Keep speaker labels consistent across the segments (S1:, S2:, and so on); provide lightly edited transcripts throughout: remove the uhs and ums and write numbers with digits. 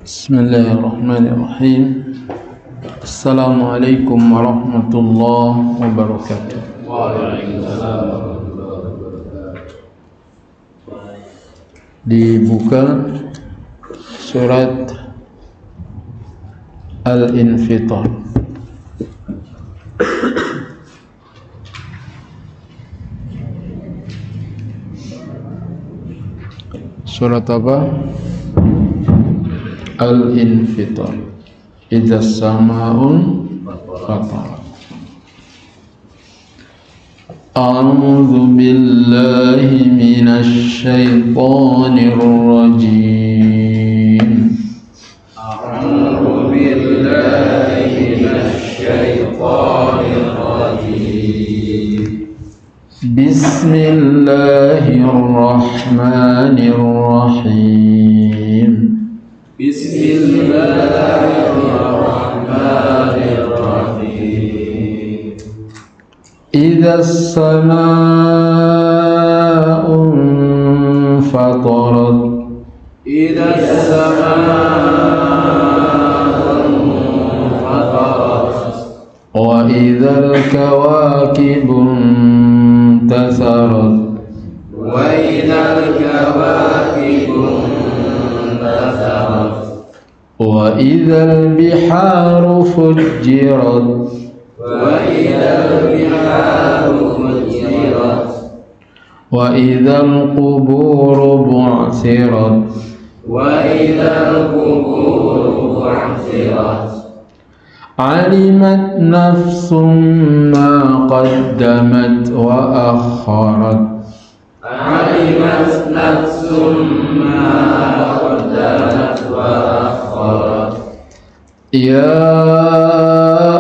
S1: Bismillahirrahmanirrahim. Assalamualaikum warahmatullahi wabarakatuh. Dibuka surat Al-Infitar. Surat apa? Al-Infitar. Idza sama'un fatarat. A'udzu billahi minasy syaithanir rajim.
S2: A'udzu billahi minasy syaithanir rajim.
S1: Bismillahirrahmanirrahim.
S2: Bismillahirrahmanirrahim.
S1: Idza sama'un fatarat.
S2: Idza sama'un fatarat.
S1: Wa idzal kawakibun tasarat.
S2: Wa idzal kawakibun tasarat.
S1: Wa idzal biharu fujjirat.
S2: Wa idzal biharu fujjirat.
S1: Wa idzal quburu bu'thirat.
S2: Wa idzal quburu bu'thirat.
S1: Alimat nafsum ma qaddamat wa akharat.
S2: Alimat nafsum ma qaddamat wa akharat.
S1: Ya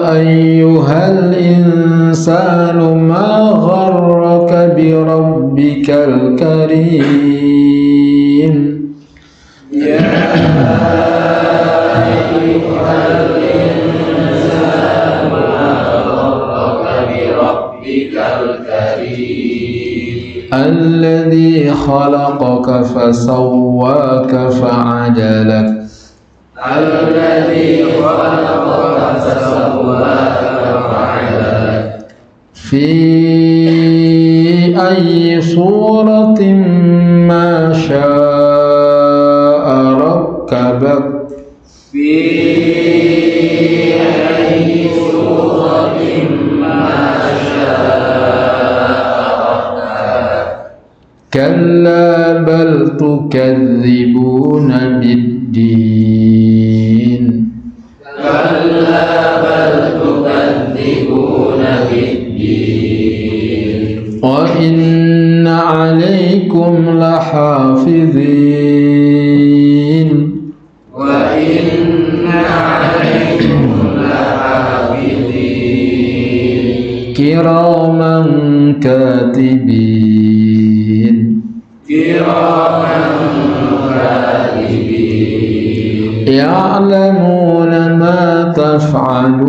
S1: ayyuhal insanu ma gharraka bi rabbikal karim.
S2: Ya ayyuhal insanu ma gharraka bi rabbikal karim.
S1: Alladhi khalaqaka fasawwaka fa'adalak.
S2: Alladhi khalaqaka fasawwaka fa'adalak.
S1: Fi ayyi suratin ma syaa rakkabak.
S2: Fi ayyi suratin ma syaa rakkabak.
S1: Kalla bal tukadzibuna biddin.
S2: Kalla bal tukadzibuna biddin.
S1: Wa inna alaikum lahafidhin.
S2: Wa inna alaikum lahafidhin.
S1: Kiraman katibin.
S2: Kiraman katibin.
S1: Ya'lamuna ma taf'alun.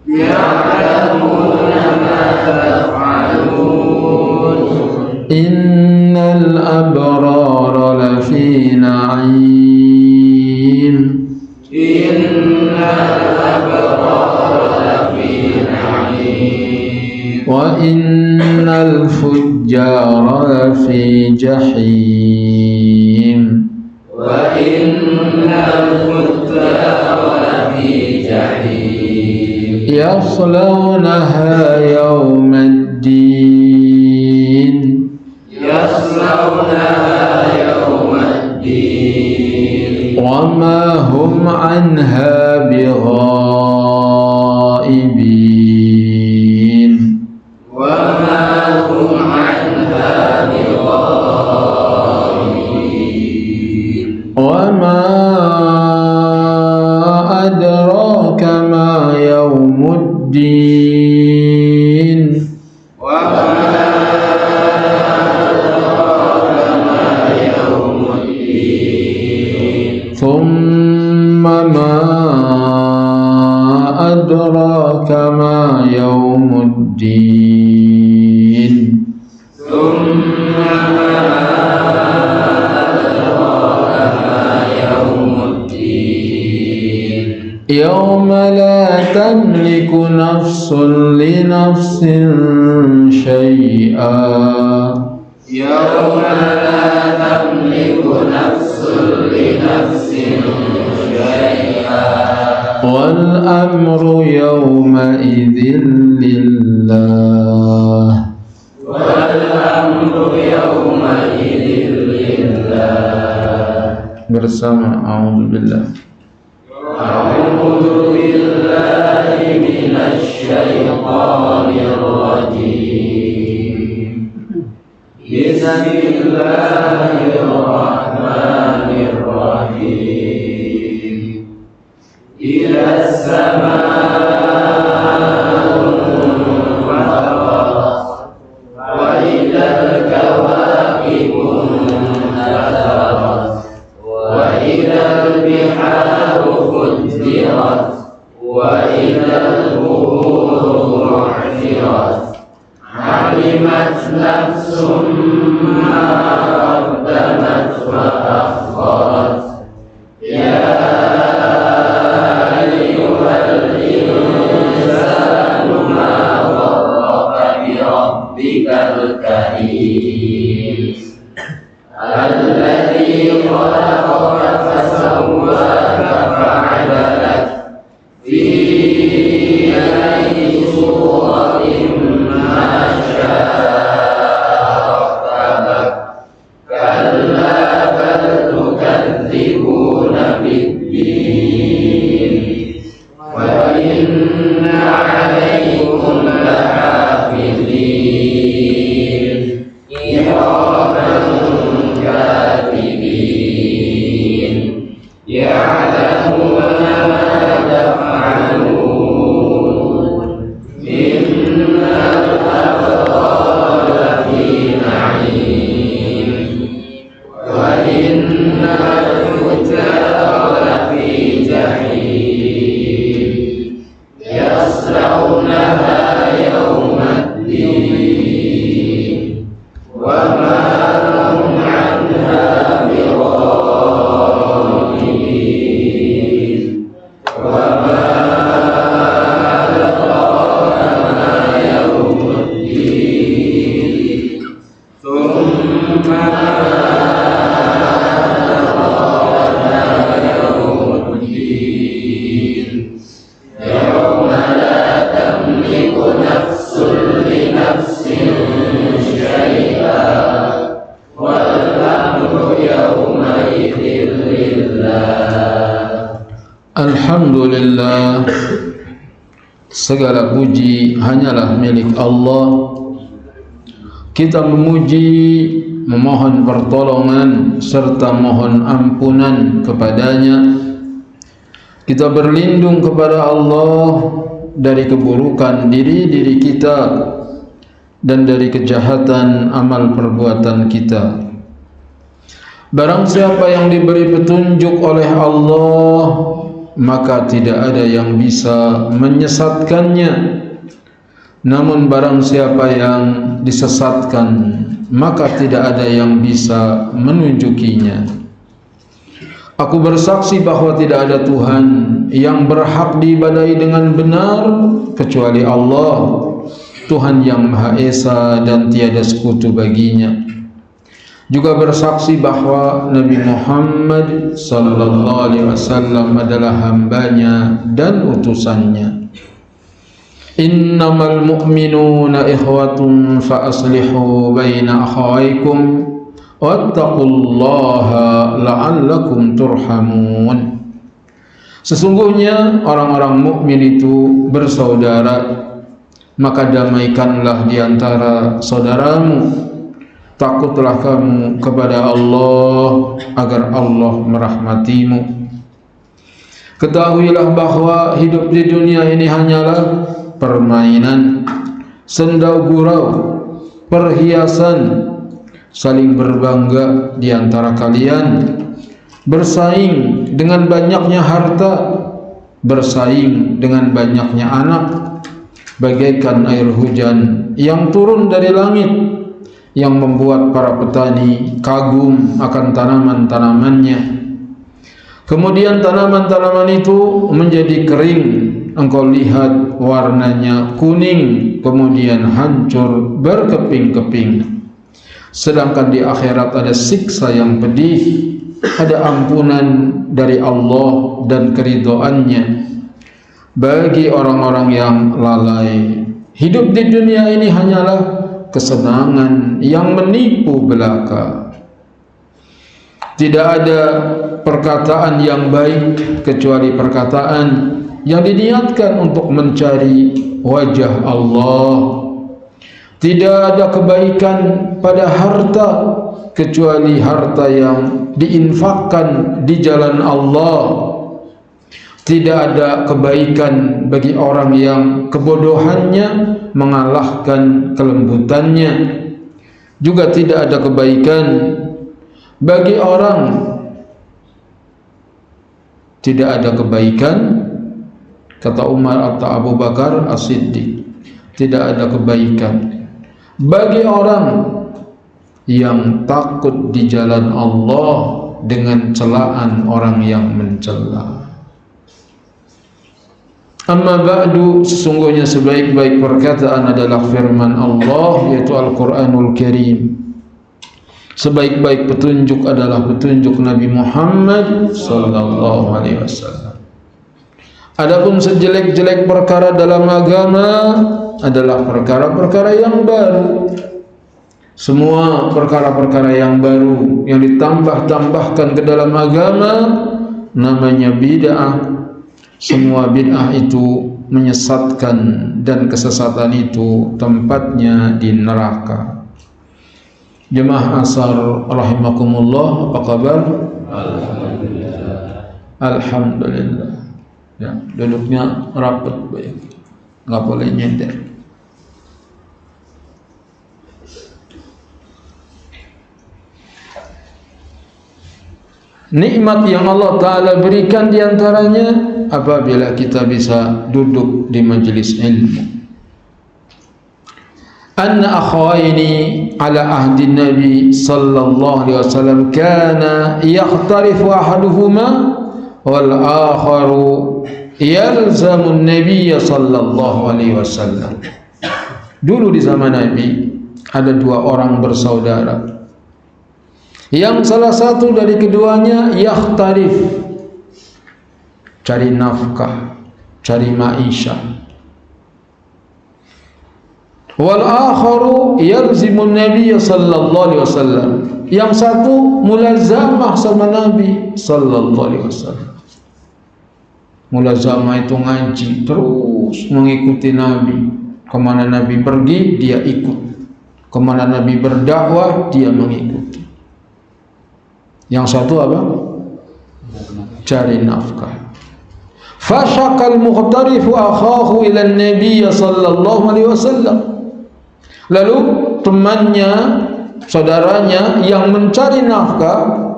S2: Ya'lamuna ma taf'alun.
S1: Innal abrara lafi na'im.
S2: Innal abrara lafi na'im.
S1: Wa innal fujjara lafi jahim.
S2: Wa innal fujjara lafi jahim.
S1: Yaslawnaha yawmaddin.
S2: Yaslawnaha yawmaddin.
S1: Wa ma hum anha bighaibin.
S2: Wa ma hum anha bighaibin.
S1: Wa ma adraka ma yawmuddin.
S2: Wa ma adraka ma yawmuddin.
S1: Thumma ma adraka ma yawmuddin.
S2: Thumma ma adraka ma
S1: شيئا
S2: يوم لا تملك نفس لنفس شيئا
S1: والأمر يومئذ لله
S2: والأمر يومئذ لله
S1: bersama a'udzubillah.
S2: أعوذ بالله من الشيطان الرجيم بسم الله الرحمن الرحيم إذا السماء انفطرت وإذا الكواكب انتثرت وإذا البحار فجرت وإذا القبور بعثرت علمت نفس ما قدمت وأخرت يا أيها الإنسان ما غرك بربك الكريم الذي خلقك فسواك فعدلك في أي صورة ما شاء ركبك كلا بل تكذبون بالدين وإن عليكم لحافظين كراما كاتبين يعلمون ما تفعلون إن الأبرار لفي نعيم وإن الفجار لفي جحيم يصلونها يوم الدين وما هم عنها بغائبين وما أدراك ما يوم الدين ثم ما أدراك ما يوم الدين يوم لا تملك نفس لنفس شيئا والأمر يومئذ لله.
S1: Alhamdulillah, segala puji hanyalah milik Allah. Kita memuji, memohon pertolongan serta mohon ampunan kepadanya. Kita berlindung kepada Allah dari keburukan diri-diri kita dan dari kejahatan amal perbuatan kita. Barang siapa yang diberi petunjuk oleh Allah, maka tidak ada yang bisa menyesatkannya. Namun barang siapa yang disesatkan, maka tidak ada yang bisa menunjukinya. Aku bersaksi bahwa tidak ada Tuhan yang berhak diibadahi dengan benar kecuali Allah, Tuhan yang Maha Esa dan tiada sekutu baginya. Juga bersaksi bahwa Nabi Muhammad sallallahu alaihi wasallam adalah hambanya dan utusannya. Innamal mu'minuna ikhwatun fa aslihu baina akhawaykum wattaqullaha la'allakum turhamun. Sesungguhnya orang-orang mukmin itu bersaudara, maka damaikanlah di antara saudaramu. Takutlah kamu kepada Allah agar Allah merahmatimu. Ketahuilah bahwa hidup di dunia ini hanyalah permainan, senda gurau, perhiasan, saling berbangga di antara kalian, bersaing dengan banyaknya harta, bersaing dengan banyaknya anak, bagaikan air hujan yang turun dari langit, yang membuat para petani kagum akan tanaman-tanamannya. Kemudian tanaman-tanaman itu menjadi kering engkau lihat warnanya kuning kemudian hancur berkeping-keping. Sedangkan di akhirat ada siksa yang pedih, ada ampunan dari Allah dan keridhaannya bagi orang-orang yang lalai. Hidup di dunia ini hanyalah kesenangan yang menipu belaka. Tidak ada perkataan yang baik kecuali perkataan yang diniatkan untuk mencari wajah Allah. Tidak ada kebaikan pada harta kecuali harta yang diinfakkan di jalan Allah. Tidak ada kebaikan bagi orang yang kebodohannya mengalahkan kelembutannya. Juga tidak ada kebaikan bagi orang, tidak ada kebaikan, kata Umar atau Abu Bakar As-Siddiq, tidak ada kebaikan bagi orang yang takut di jalan Allah dengan celaan orang yang mencela. Amma ba'du, sesungguhnya sebaik-baik perkataan adalah firman Allah, yaitu Al-Quranul Karim. Sebaik-baik petunjuk adalah petunjuk Nabi Muhammad sallallahu alaihi wasallam. Adapun sejelek-jelek perkara dalam agama adalah perkara-perkara yang baru. Semua perkara-perkara yang baru yang ditambah-tambahkan ke dalam agama namanya bid'ah. Semua bid'ah itu menyesatkan dan kesesatan itu tempatnya di neraka. Jemaah Ansar rahimakumullah, apa kabar?
S2: Alhamdulillah.
S1: Alhamdulillah. Ya, duduknya rapat baik. Enggak boleh nyender. Nikmat yang Allah Ta'ala berikan diantaranya apabila kita bisa duduk di majelis ilmu. Anna akhawaini ala ahdi Nabi sallallahu alaihi wasallam kana yakhtarifu ahaduhuma wal akharu yalzamu an-nabiy sallallahu alaihi wasallam. Dulu di zaman Nabi ada dua orang bersaudara. Yang salah satu dari keduanya yakhtarif, cari nafkah, cari maisha. Wal akharu yalzimun Nabiy sallallahu alaihi wasallam. Yang satu mulazamah sama Nabi sallallahu alaihi wasallam. Mulazamah itu ngaji, terus mengikuti Nabi. Kemana Nabi pergi dia ikut, kemana Nabi berdakwah dia mengikuti. Yang satu apa? Cari nafkah. Fashaqal muqtarifu akhahu ila an-nabiy sallallahu alaihi wasallam. Lalu temannya, saudaranya yang mencari nafkah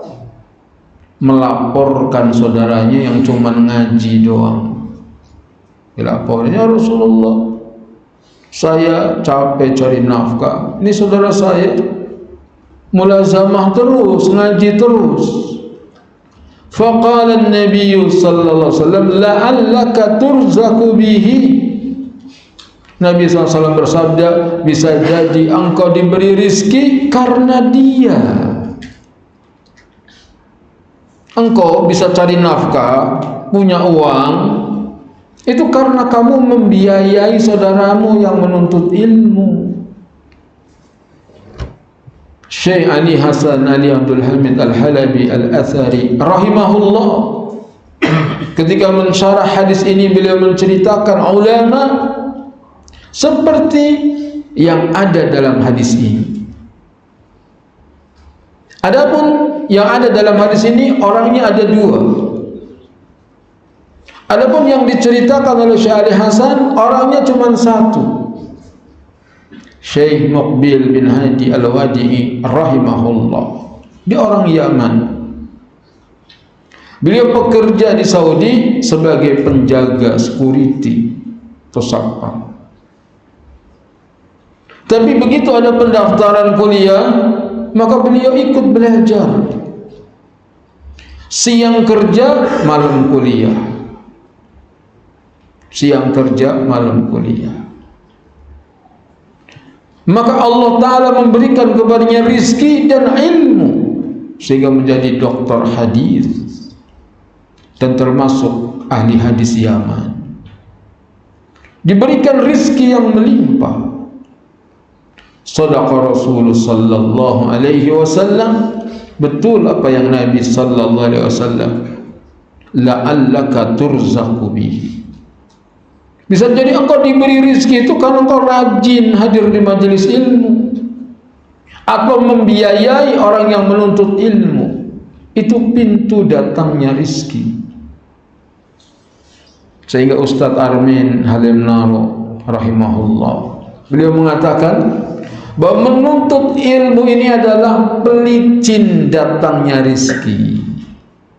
S1: melaporkan saudaranya yang cuma ngaji doang. Dilapornya, Rasulullah, saya capek cari nafkah. Ini saudara saya mulazamah terus, ngaji terus. Faqala an-nabiy sallallahu alaihi wasallam la'allaka turzaku bihi. Nabi SAW bersabda, bisa jadi engkau diberi rizki karena dia. Engkau bisa cari nafkah, punya uang, itu karena kamu membiayai saudaramu yang menuntut ilmu. Syekh Ali Hasan Ali Abdul Hamid Al-Halabi Al-Athari rahimahullah ketika mensyarah hadis ini, beliau menceritakan ulama seperti yang ada dalam hadis ini. Adapun yang ada dalam hadis ini orangnya ada dua. Adapun yang diceritakan oleh Syekh Ali Hasan orangnya cuma satu. Syekh Muqbil bin Hadi Al-Wadi'i rahimahullah. Dia orang Yaman. Beliau bekerja di Saudi sebagai penjaga security atau satpam. Tapi begitu ada pendaftaran kuliah, maka beliau ikut belajar. Siang kerja, malam kuliah. siang kerja, malam kuliah. Maka Allah Ta'ala memberikan kepadanya rizki dan ilmu sehingga menjadi doktor hadis dan termasuk ahli hadis Yaman. Diberikan rizki yang melimpah. Shadaqa Rasulullah sallallahu alaihi wasallam, betul apa yang Nabi sallallahu alaihi wasallam, la'allaka turzaqu bihi. Bisa jadi engkau diberi rizki itu karena engkau rajin hadir di majelis ilmu atau membiayai orang yang menuntut ilmu. Itu pintu datangnya rizki. Sehingga Ustadz Armin Halim Naro rahimahullah, beliau mengatakan bahwa menuntut ilmu ini adalah pelicin datangnya rizki.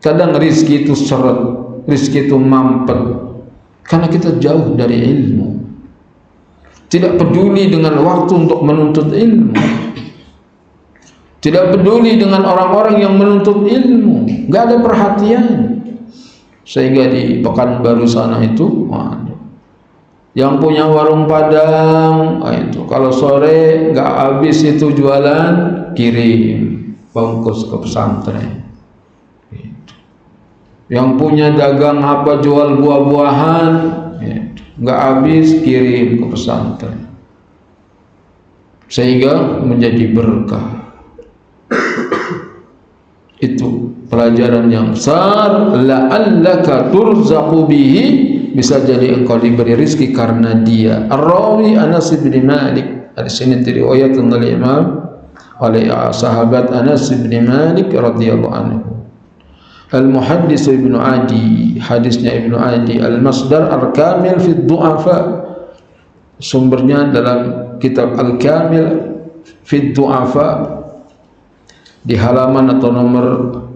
S1: Kadang rizki itu seret, rizki itu mampet, karena kita jauh dari ilmu, tidak peduli dengan waktu untuk menuntut ilmu, tidak peduli dengan orang-orang yang menuntut ilmu, nggak ada perhatian. Sehingga di Pekanbaru sana itu, yang punya warung Padang, itu kalau sore nggak habis itu jualan, kirim bungkus ke pesantren. Yang punya dagang apa, jual buah-buahan, nggak habis, kirim ke pesantren, sehingga menjadi berkah. Itu pelajaran yang besar. La'allaka turzaqu bihi, bisa jadi engkau diberi rizki karena dia. Ar-Rawi Anas bin Malik, di sini diriwayatkan oleh Imam, oleh sahabat Anas bin Malik radhiyallahu anhu. Al-Muhaddis Ibnu Adi, hadisnya Ibnu Adi, Al-Masdar Al-Kamil fi Du'afa, sumbernya dalam kitab Al-Kamil fi Du'afa di halaman atau nomor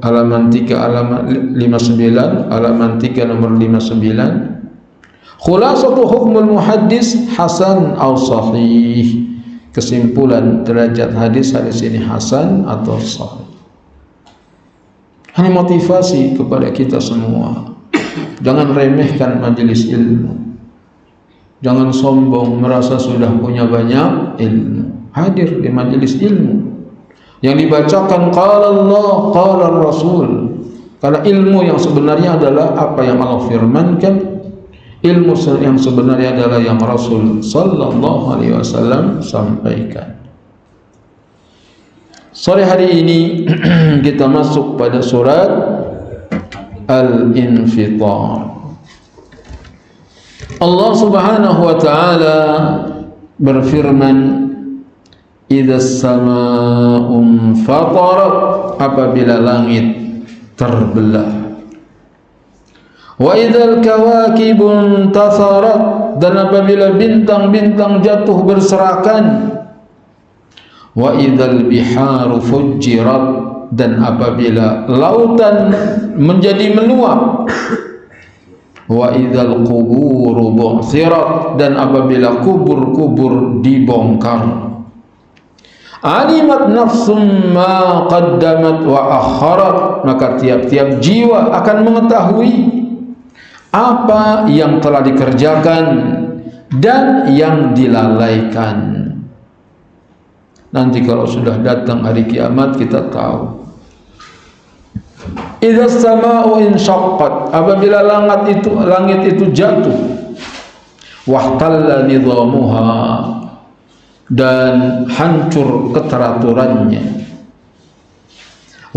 S1: halaman 3 halaman 59, halaman 3 nomor 59. Khulasatu hukmul muhaddis hasan atau sahih, kesimpulan derajat hadis ini hasan atau sahih. Ini motivasi kepada kita semua. Jangan remehkan majelis ilmu. Jangan sombong merasa sudah punya banyak ilmu. Hadir di majelis ilmu yang dibacakan qala Allah, qala Rasul. Karena ilmu yang sebenarnya adalah apa yang Allah firmankan. Ilmu yang sebenarnya adalah yang Rasul sallallahu alaihi wasallam sampaikan. Sore hari ini kita masuk pada surat Al-Infitar. Allah Subhanahu wa taala berfirman, "Idzas samaa'u fatarat", apabila langit terbelah. "Wa idzal kawakibu intatharat", dan apabila bintang-bintang jatuh berserakan. "Wa idzal biharu fujjirat", dan apabila lautan menjadi meluap. "Wa idzal quburu bu'thirat", dan apabila kubur-kubur dibongkar. "Alimat nafsum ma qaddamat wa akharat", maka tiap-tiap jiwa akan mengetahui apa yang telah dikerjakan dan yang dilalaikan. Nanti kalau sudah datang hari kiamat kita tahu. Idzas samaa'u insyaqqat, apabila langit itu jatuh. Wahtalla nidhamuha, dan hancur keteraturannya.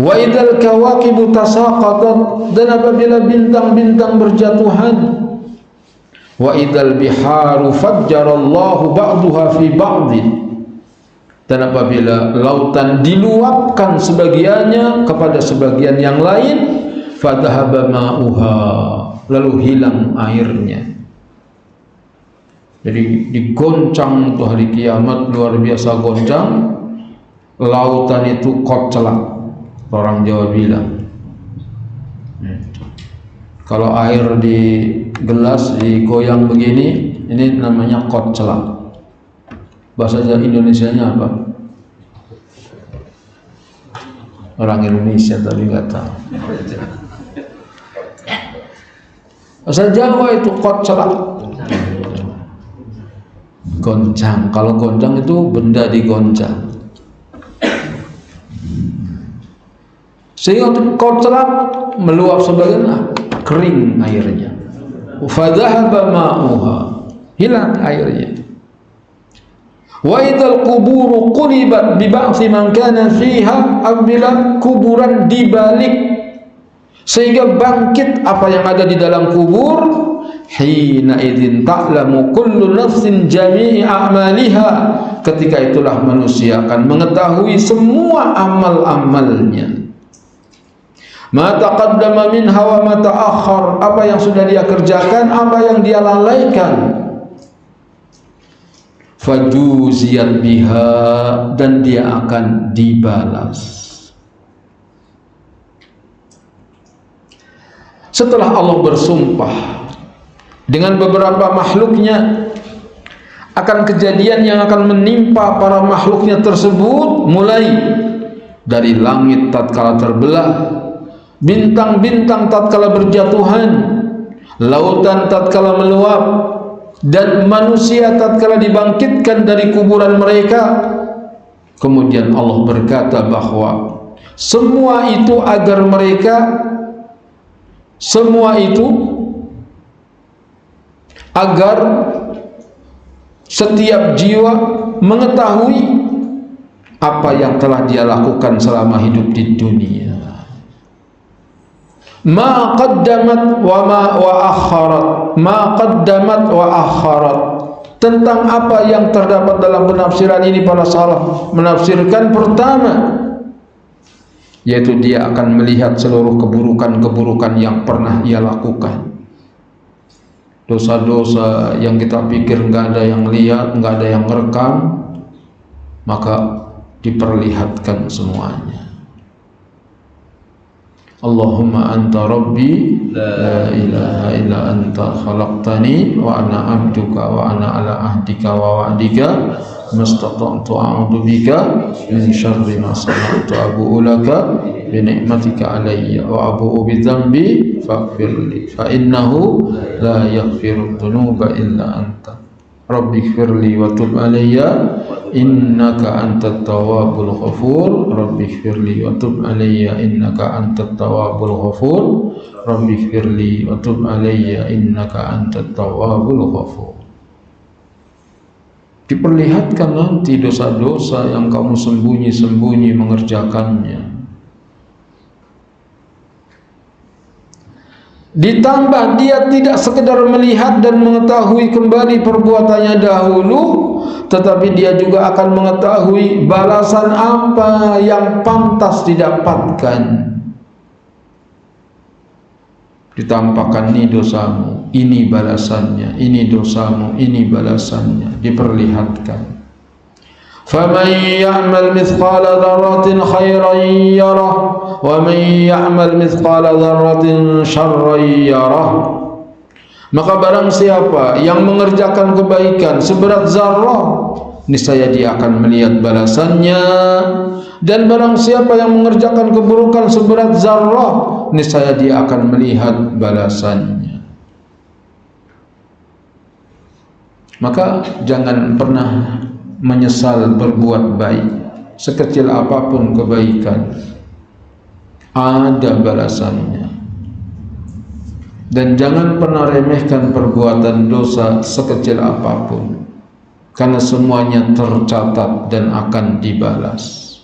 S1: Wa idzal kawakibu tasaqatat, dan apabila bintang-bintang berjatuhan. Wa idzal biharu fajjarallahu ba'daha fi ba'din, dan apabila lautan diluapkan sebagiannya kepada sebagian yang lain. Fadhahaba ma'uha, lalu hilang airnya. Jadi digoncang tuh hari kiamat, luar biasa goncang. Lautan itu koclak, orang Jawa bilang. Kalau air di gelas digoyang begini, ini namanya koclak. Bahasa Indonesianya apa? Orang Indonesia tapi nggak tahu. Bahasa Jawa itu koclak. Goncang. Kalau goncang itu benda digoncang. Sehingga kau celak meluap sebagian, kering airnya. Fadhahaba ma'uha, hilang airnya. Wa idzal quburu qulibat bi ba'thi man kana fiha, apabila kuburan dibalik sehingga bangkit apa yang ada di dalam kubur, hina idzin ta'lamu kullu nafsin jami'i a'maliha, ketika itulah manusia akan mengetahui semua amal-amalnya. Ma taqaddama minha wa ma ta'akhkhar, apa yang sudah dia kerjakan, apa yang dia lalaikan. Fajuziyat biha, dan dia akan dibalas. Setelah Allah bersumpah dengan beberapa makhluknya akan kejadian yang akan menimpa para makhluknya tersebut, mulai dari langit tatkala terbelah, bintang-bintang tatkala berjatuhan, lautan tatkala meluap, dan manusia tatkala dibangkitkan dari kuburan mereka. Kemudian Allah berkata bahwa semua itu agar mereka, semua itu agar setiap jiwa mengetahui apa yang telah dia lakukan selama hidup di dunia. Ma qaddamat wa akharat, ma qaddamat wa akharat, tentang apa yang terdapat dalam penafsiran ini. Para salaf menafsirkan pertama, yaitu dia akan melihat seluruh keburukan-keburukan yang pernah ia lakukan. Dosa-dosa yang kita pikir nggak ada yang lihat, nggak ada yang merekam, maka diperlihatkan semuanya. Allahumma anta rabbi la ilaha illa anta khalaqtani wa ana abduka wa ana ala ahdika wa wa'dika mastata'tu a'udzu bika min syarri ma sana'tu, abu'u laka bi ni'matika alayya wa abu'u bi dhanbi faghfirli fa innahu la yaghfiru dzunuba illa anta rabbighfirli wa tub alayya innaka antat tawwabul ghafur rabbighfirli wa tub alayya innaka antat tawwabul ghafur rabbighfirli wa tub alayya innaka antat tawwabul ghafur. Diperlihatkan nanti dosa-dosa yang kamu sembunyi-sembunyi mengerjakannya. Ditambah dia tidak sekedar melihat dan mengetahui kembali perbuatannya dahulu, tetapi dia juga akan mengetahui balasan apa yang pantas didapatkan. Ditampakkan, ini dosamu, ini balasannya, ini dosamu, ini balasannya, diperlihatkan. فَمَنْ يَعْمَلْ مِثْقَالَ ذَرَّةٍ خَيْرًا يَرَهُ وَمَنْ يَعْمَلْ مِثْقَالَ ذَرَّةٍ شَرًّا يَرَهُ. Maka barang siapa yang mengerjakan kebaikan seberat zarrah, niscaya dia akan melihat balasannya, dan barang siapa yang mengerjakan keburukan seberat zarrah, niscaya dia akan melihat balasannya. Maka jangan pernah menyesal berbuat baik. Sekecil apapun kebaikan, ada balasannya. Dan jangan pernah remehkan perbuatan dosa sekecil apapun, karena semuanya tercatat dan akan dibalas.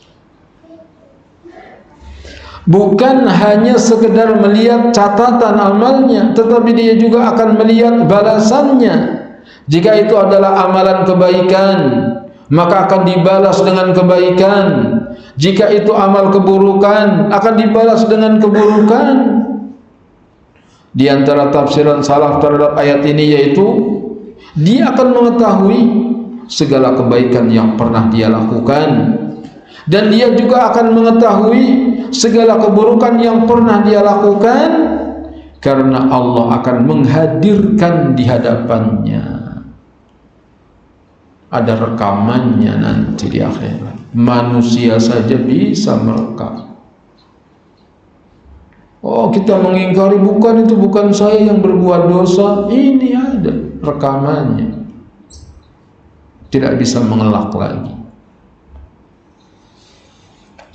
S1: Bukan hanya sekedar melihat catatan amalnya, tetapi dia juga akan melihat balasannya. Jika itu adalah amalan kebaikan, maka akan dibalas dengan kebaikan. Jika itu amal keburukan, akan dibalas dengan keburukan. Di antara tafsiran salaf terhadap ayat ini yaitu dia akan mengetahui segala kebaikan yang pernah dia lakukan, dan dia juga akan mengetahui segala keburukan yang pernah dia lakukan, karena Allah akan menghadirkan di hadapannya. Ada rekamannya nanti di akhirat. Manusia saja bisa merekam. Oh, kita mengingkari, bukan, itu bukan saya yang berbuat dosa. Ini ada rekamannya. tidak bisa mengelak lagi.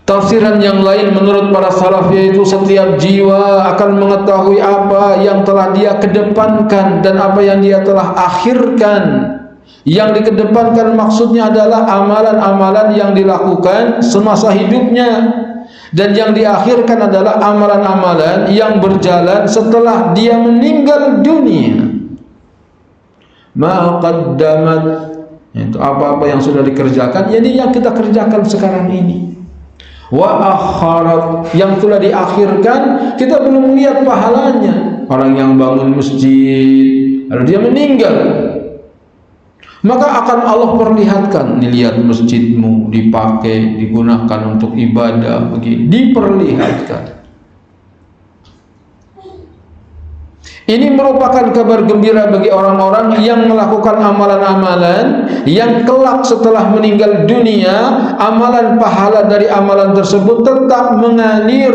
S1: Tafsiran yang lain menurut para salaf yaitu setiap jiwa akan mengetahui apa yang telah dia kedepankan dan apa yang dia telah akhirkan. Yang dikedepankan maksudnya adalah amalan-amalan yang dilakukan semasa hidupnya, dan yang diakhirkan adalah amalan-amalan yang berjalan setelah dia meninggal dunia. Ma qaddamat, itu apa-apa yang sudah dikerjakan, jadi yang kita kerjakan sekarang ini. Wa akharat, yang telah diakhirkan kita belum melihat pahalanya. Orang yang bangun masjid lalu dia meninggal, maka akan Allah perlihatkan, nih lihat masjidmu dipakai, digunakan untuk ibadah, begini, diperlihatkan. Ini merupakan kabar gembira bagi orang-orang yang melakukan amalan-amalan yang kelak setelah meninggal dunia, amalan pahala dari amalan tersebut tetap mengalir.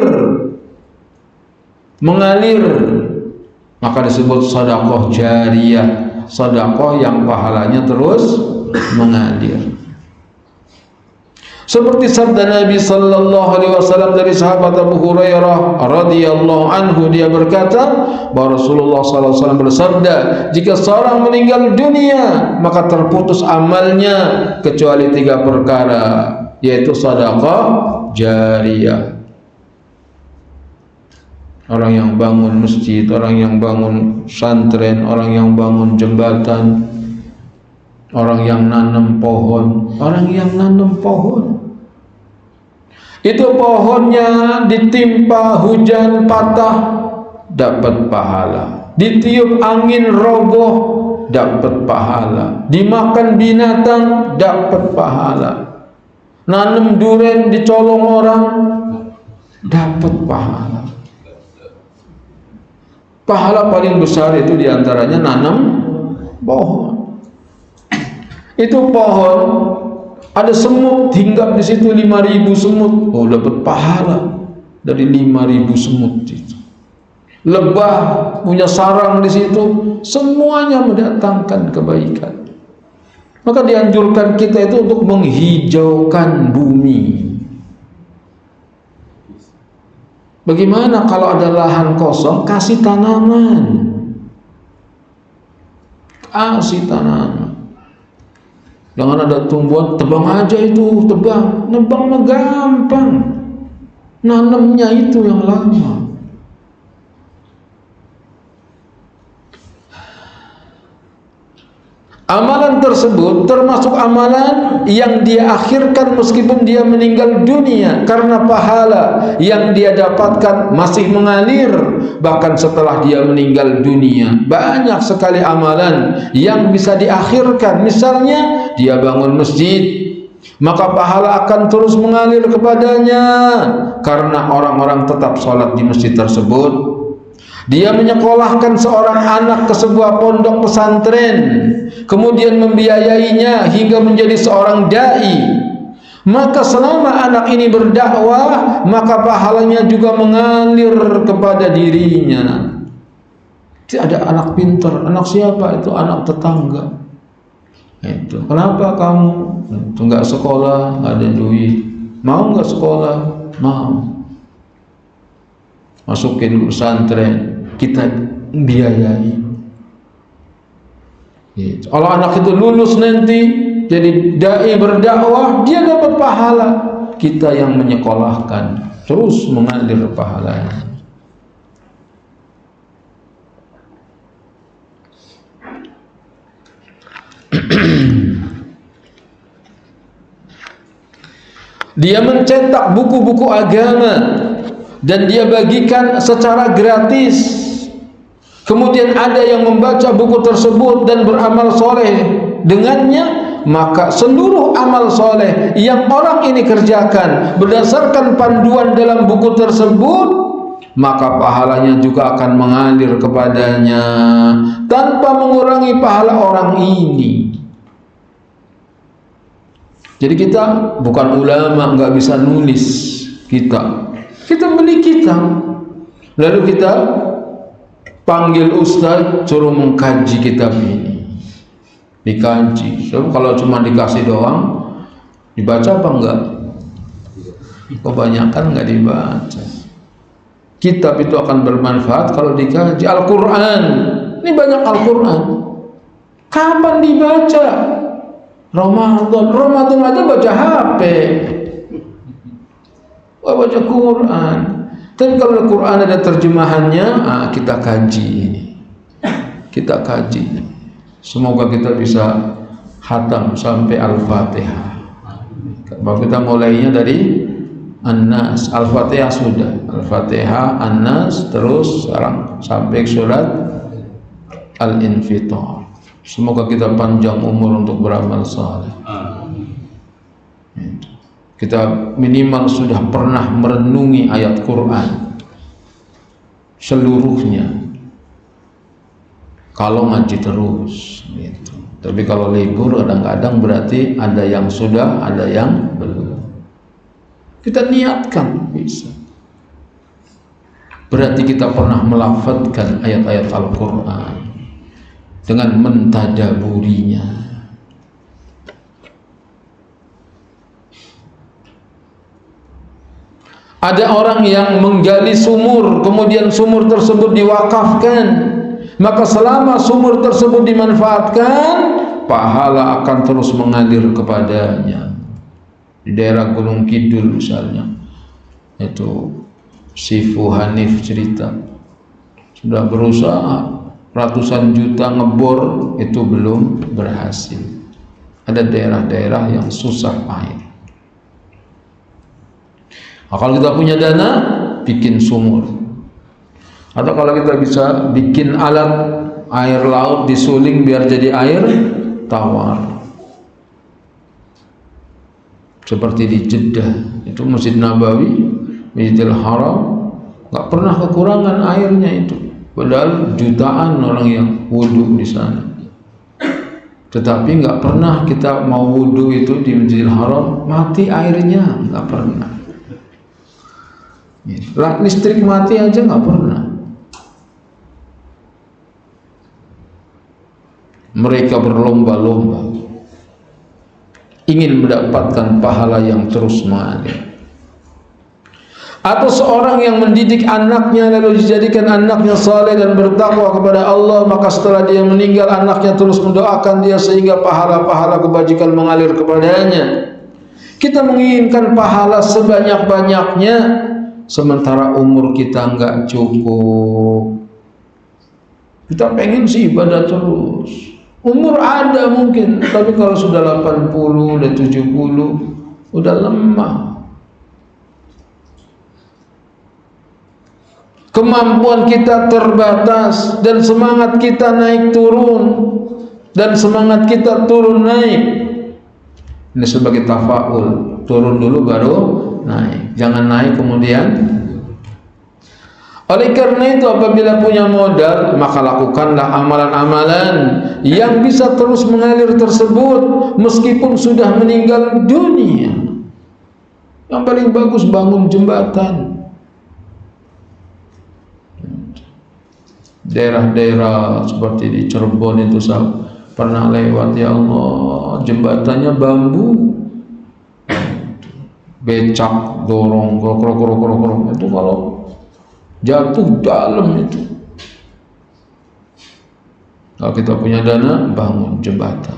S1: Maka disebut sedekah jariyah, sedekah yang pahalanya terus mengalir. Seperti sabda Nabi sallallahu alaihi wasallam dari sahabat Abu Hurairah radhiyallahu anhu, dia berkata bahwa Rasulullah sallallahu alaihi wasallam bersabda, jika seorang meninggal dunia maka terputus amalnya kecuali 3 perkara, yaitu sedekah jariyah. Orang yang bangun masjid, orang yang bangun santren, orang yang bangun jembatan, orang yang nanam pohon, itu pohonnya ditimpa hujan patah dapat pahala, ditiup angin roboh dapat pahala, dimakan binatang dapat pahala, nanam duren dicolong orang dapat pahala. Pahala paling besar itu diantaranya nanam pohon. Itu pohon ada semut hinggap di situ 5.000 semut, oh dapat pahala dari 5.000 semut itu. Lebah punya sarang di situ, semuanya mendatangkan kebaikan. Maka dianjurkan kita itu untuk menghijaukan bumi. Bagaimana kalau ada lahan kosong, kasih tanaman. Kasih tanaman. Jangan ada tumbuhan, tebang aja itu, tebang. Nebang mah gampang. Nanamnya itu yang lama. Amalan tersebut termasuk amalan yang dia akhirkan meskipun dia meninggal dunia, karena pahala yang dia dapatkan masih mengalir bahkan setelah dia meninggal dunia. Banyak sekali amalan yang bisa diakhirkan. Misalnya dia bangun masjid, maka pahala akan terus mengalir kepadanya karena orang-orang tetap sholat di masjid tersebut. Dia menyekolahkan seorang anak ke sebuah pondok pesantren, kemudian membiayainya hingga menjadi seorang dai. Maka selama anak ini berdakwah, maka pahalanya juga mengalir kepada dirinya. Ada anak pintar, anak siapa? Itu anak tetangga. Itu. Kenapa kamu itu nggak sekolah, nggak ada duit? Mau nggak sekolah? Mau. Masukin ke pesantren, kita biayai. Gitu. Kalau anak itu lulus nanti jadi dai berdakwah, dia dapat pahala. Kita yang menyekolahkan terus mengalir pahalanya. Dia mencetak buku-buku agama dan dia bagikan secara gratis. Kemudian ada yang membaca buku tersebut dan beramal soleh dengannya, maka seluruh amal soleh yang orang ini kerjakan berdasarkan panduan dalam buku tersebut, maka pahalanya juga akan mengalir kepadanya tanpa mengurangi pahala orang ini. Jadi kita bukan ulama, nggak bisa nulis. Kita beli kitab, lalu kita panggil ustaz suruh mengkaji kitab ini. dikaji. So, kalau cuma dikasih doang, dibaca apa enggak? Kebanyakan enggak dibaca. Kitab itu akan bermanfaat kalau dikaji. Al-Quran, ini banyak Al-Quran. Kapan dibaca? Ramadan aja baca HP, baca Quran. Tapi kalau Al-Quran ada terjemahannya, kita kaji ini. Kita kaji. Semoga kita bisa khatam sampai Al-Fatihah. Kalau kita mulainya dari An-Nas, Al-Fatihah sudah, Al-Fatihah, An-Nas, terus sekarang sampai surat Al-Infitar. Semoga kita panjang umur untuk beramal saleh. Kita minimal sudah pernah merenungi ayat Quran seluruhnya. Kalau ngaji terus, gitu. Tapi kalau libur kadang-kadang berarti ada yang sudah, ada yang belum. Kita niatkan bisa. Berarti kita pernah melafadzkan ayat-ayat Al-Quran dengan mentadaburinya. Ada orang yang menggali sumur, kemudian sumur tersebut diwakafkan, maka selama sumur tersebut dimanfaatkan, pahala akan terus mengalir kepadanya. Di daerah Gunung Kidul misalnya, itu Sifu Hanif cerita, sudah berusaha ratusan juta ngebor, itu belum berhasil. Ada daerah-daerah yang susah air. Nah, kalau kita punya dana, bikin sumur. Atau kalau kita bisa bikin alat air laut disuling biar jadi air tawar. Seperti di Jeddah, itu Masjid Nabawi, Masjidil Haram, nggak pernah kekurangan airnya itu. Padahal jutaan orang yang wudhu di sana. Tetapi nggak pernah kita mau wudhu itu di Masjidil Haram mati airnya, nggak pernah. Listrik mati aja nggak pernah. Mereka berlomba-lomba ingin mendapatkan pahala yang terus mengalir. Atau seorang yang mendidik anaknya lalu dijadikan anaknya saleh dan bertakwa kepada Allah, maka setelah dia meninggal anaknya terus mendoakan dia sehingga pahala-pahala kebajikan mengalir kepadanya. Kita menginginkan pahala sebanyak-banyaknya, sementara umur kita enggak cukup. Kita pengen sih ibadah terus. Umur ada mungkin, tapi kalau sudah 80, udah 70, udah lemah. Kemampuan kita terbatas dan semangat kita naik turun dan semangat kita turun naik. Ini sebagai tafaul, turun dulu baru naik. Jangan naik kemudian. Oleh karena itu apabila punya modal, maka lakukanlah amalan-amalan yang bisa terus mengalir tersebut meskipun sudah meninggal dunia. Yang paling bagus bangun jembatan. Daerah-daerah seperti di Cirebon itu saya pernah lewat, ya Allah, jembatannya bambu, becak dorong, krok itu kalau jatuh dalam itu. Kalau kita punya dana, bangun jembatan,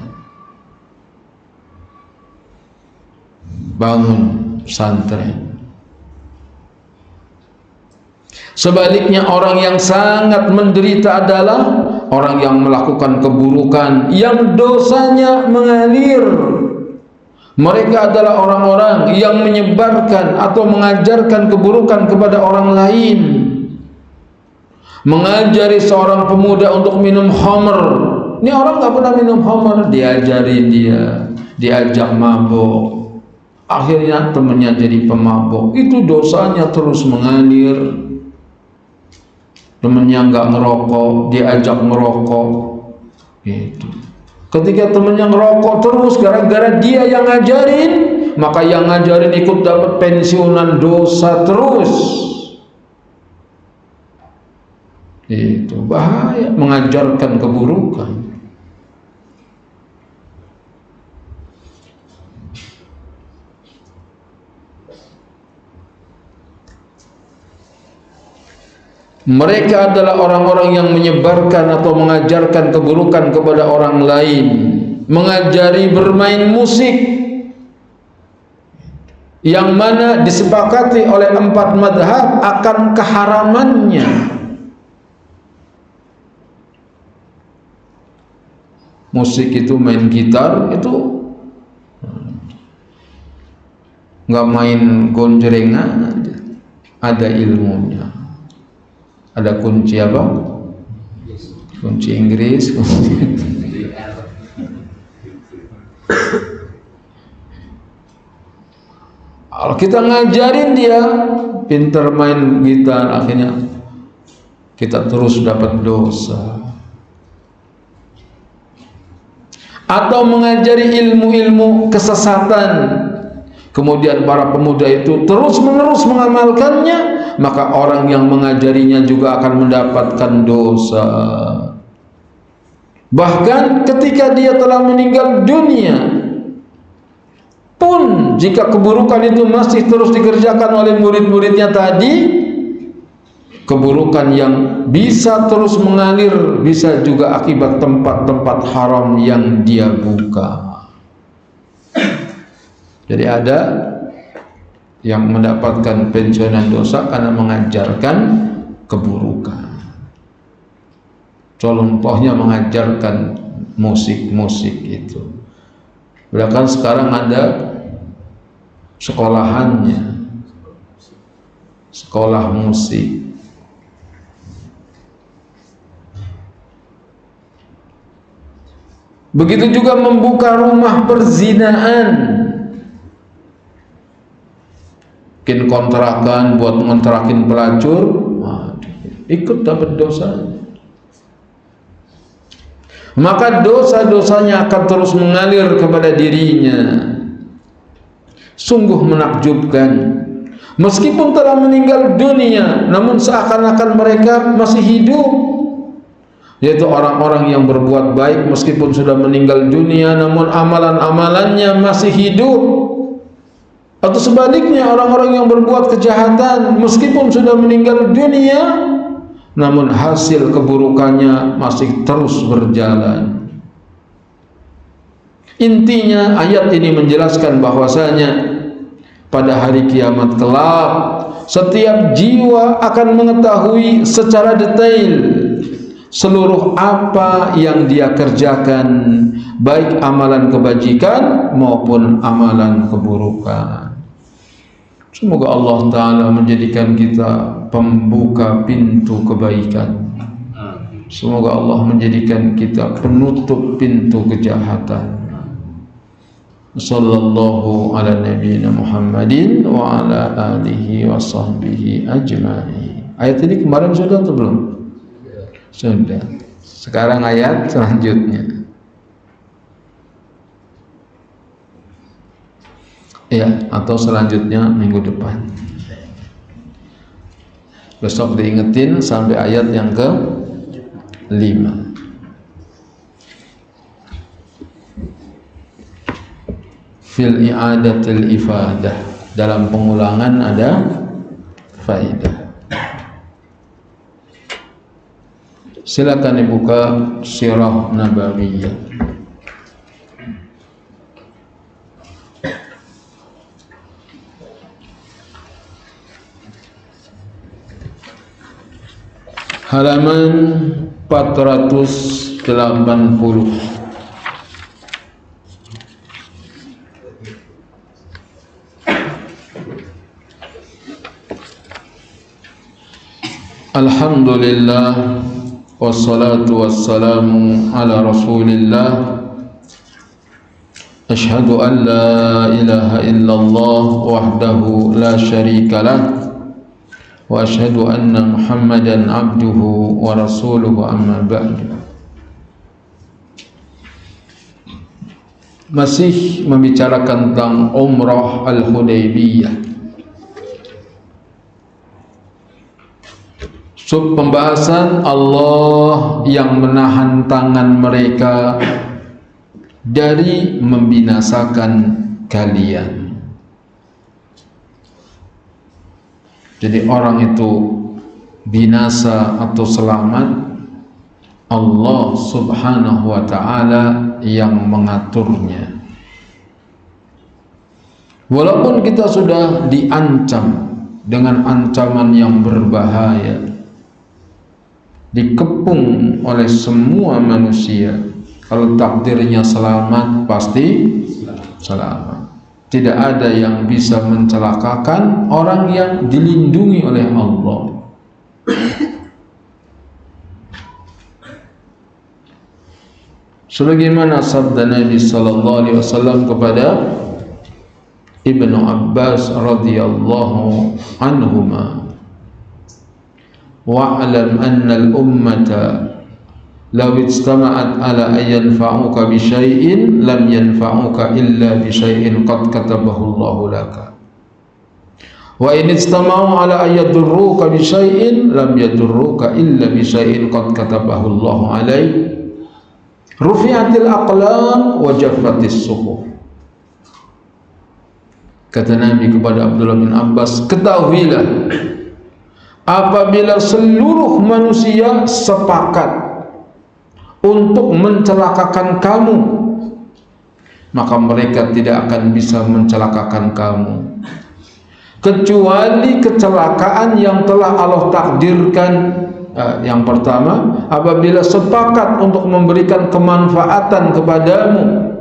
S1: bangun santren. Sebaliknya orang yang sangat menderita adalah orang yang melakukan keburukan yang dosanya mengalir. Mereka adalah orang-orang yang menyebarkan atau mengajarkan keburukan kepada orang lain. Mengajari seorang pemuda untuk minum khamr. Ini orang gak pernah minum khamr, diajari dia, diajak mabuk. Akhirnya temannya jadi pemabuk. Itu dosanya terus mengalir. Temannya nggak ngerokok, diajak ngerokok, gitu. Ketika temannya ngerokok terus, gara-gara dia yang ngajarin, maka yang ngajarin ikut dapat pensiunan dosa terus. Itu bahaya, mengajarkan keburukan. Mereka adalah orang-orang yang menyebarkan atau mengajarkan keburukan kepada orang lain, mengajari bermain musik, yang mana disepakati oleh 4 madhab akan keharamannya. Musik itu main gitar itu nggak main gonjrengan aja, ada ilmunya. Ada kunci apa? Kunci Inggris. Kalau kita ngajarin dia pinter main gitar, akhirnya kita terus dapat dosa. Atau mengajari ilmu-ilmu kesesatan, kemudian para pemuda itu terus-menerus mengamalkannya, maka orang yang mengajarinya juga akan mendapatkan dosa. Bahkan ketika dia telah meninggal dunia pun, jika keburukan itu masih terus dikerjakan oleh murid-muridnya tadi, keburukan yang bisa terus mengalir bisa juga akibat tempat-tempat haram yang dia buka. Jadi ada yang mendapatkan pensiunan dosa karena mengajarkan keburukan. Contohnya mengajarkan musik-musik itu. Bahkan sekarang ada sekolahannya, sekolah musik. Begitu juga membuka rumah perzinaan, bikin kontrakan buat ngontrakin pelacur, ikut dapat dosa. Maka dosa-dosanya akan terus mengalir kepada dirinya. Sungguh menakjubkan, meskipun telah meninggal dunia, namun seakan-akan mereka masih hidup, yaitu orang-orang yang berbuat baik meskipun sudah meninggal dunia, namun amalan-amalannya masih hidup. Atau sebaliknya, orang-orang yang berbuat kejahatan meskipun sudah meninggal dunia, namun hasil keburukannya masih terus berjalan. Intinya ayat ini menjelaskan bahwasanya pada hari kiamat kelak setiap jiwa akan mengetahui secara detail seluruh apa yang dia kerjakan, baik amalan kebajikan maupun amalan keburukan. Semoga Allah Ta'ala menjadikan kita pembuka pintu kebaikan. Semoga Allah menjadikan kita penutup pintu kejahatan. Sallallahu ala nabiyyina Muhammadin wa ala alihi wa sahbihi ajma'in. Ayat ini kemarin sudah atau belum? Sudah. Sekarang ayat selanjutnya. Ya, atau selanjutnya minggu depan. Besok diingetin sampai ayat yang ke-5. Fil i'adatil ifadah, dalam pengulangan ada faidah. Silakan dibuka Sirah Nabawiyah. Halaman 480. Alhamdulillah wassalatu wassalamu ala Rasulillah. Asyhadu an la ilaha illallah wahdahu la syarika lah wa asyhadu anna Muhammadan abduhu wa rasuluhu, amma ba'du. Masih membicarakan tentang Umrah Al-Hudaybiyah. Sub pembahasan Allah yang menahan tangan mereka dari membinasakan kalian. Jadi orang itu binasa atau selamat, Allah subhanahu wa ta'ala yang mengaturnya. Walaupun kita sudah diancam dengan ancaman yang berbahaya, dikepung oleh semua manusia, kalau takdirnya selamat pasti selamat. Tidak ada yang bisa mencelakakan orang yang dilindungi oleh Allah. Sebagaimana sabda Nabi sallallahu alaihi wasallam kepada Ibnu Abbas radhiyallahu anhuma, wa'lam anna al-ummata law istama'at ala an yanfa'uka bi syai'in lam yanfa'uka illa bi syai'in qad katabahu Allahu laka, wa in istama'u ala an yadurruka bi syai'in lam yadurruka illa bi syai'in qad katabahu Allahu alaik, rufi'atil aqlam wa jaffatis suhuf. Kata Nabi kepada Abdullah bin Abbas, ketahuilah, apabila seluruh manusia sepakat untuk mencelakakan kamu, maka mereka tidak akan bisa mencelakakan kamu, kecuali kecelakaan yang telah Allah takdirkan. Yang pertama, apabila sepakat untuk memberikan kemanfaatan kepadamu,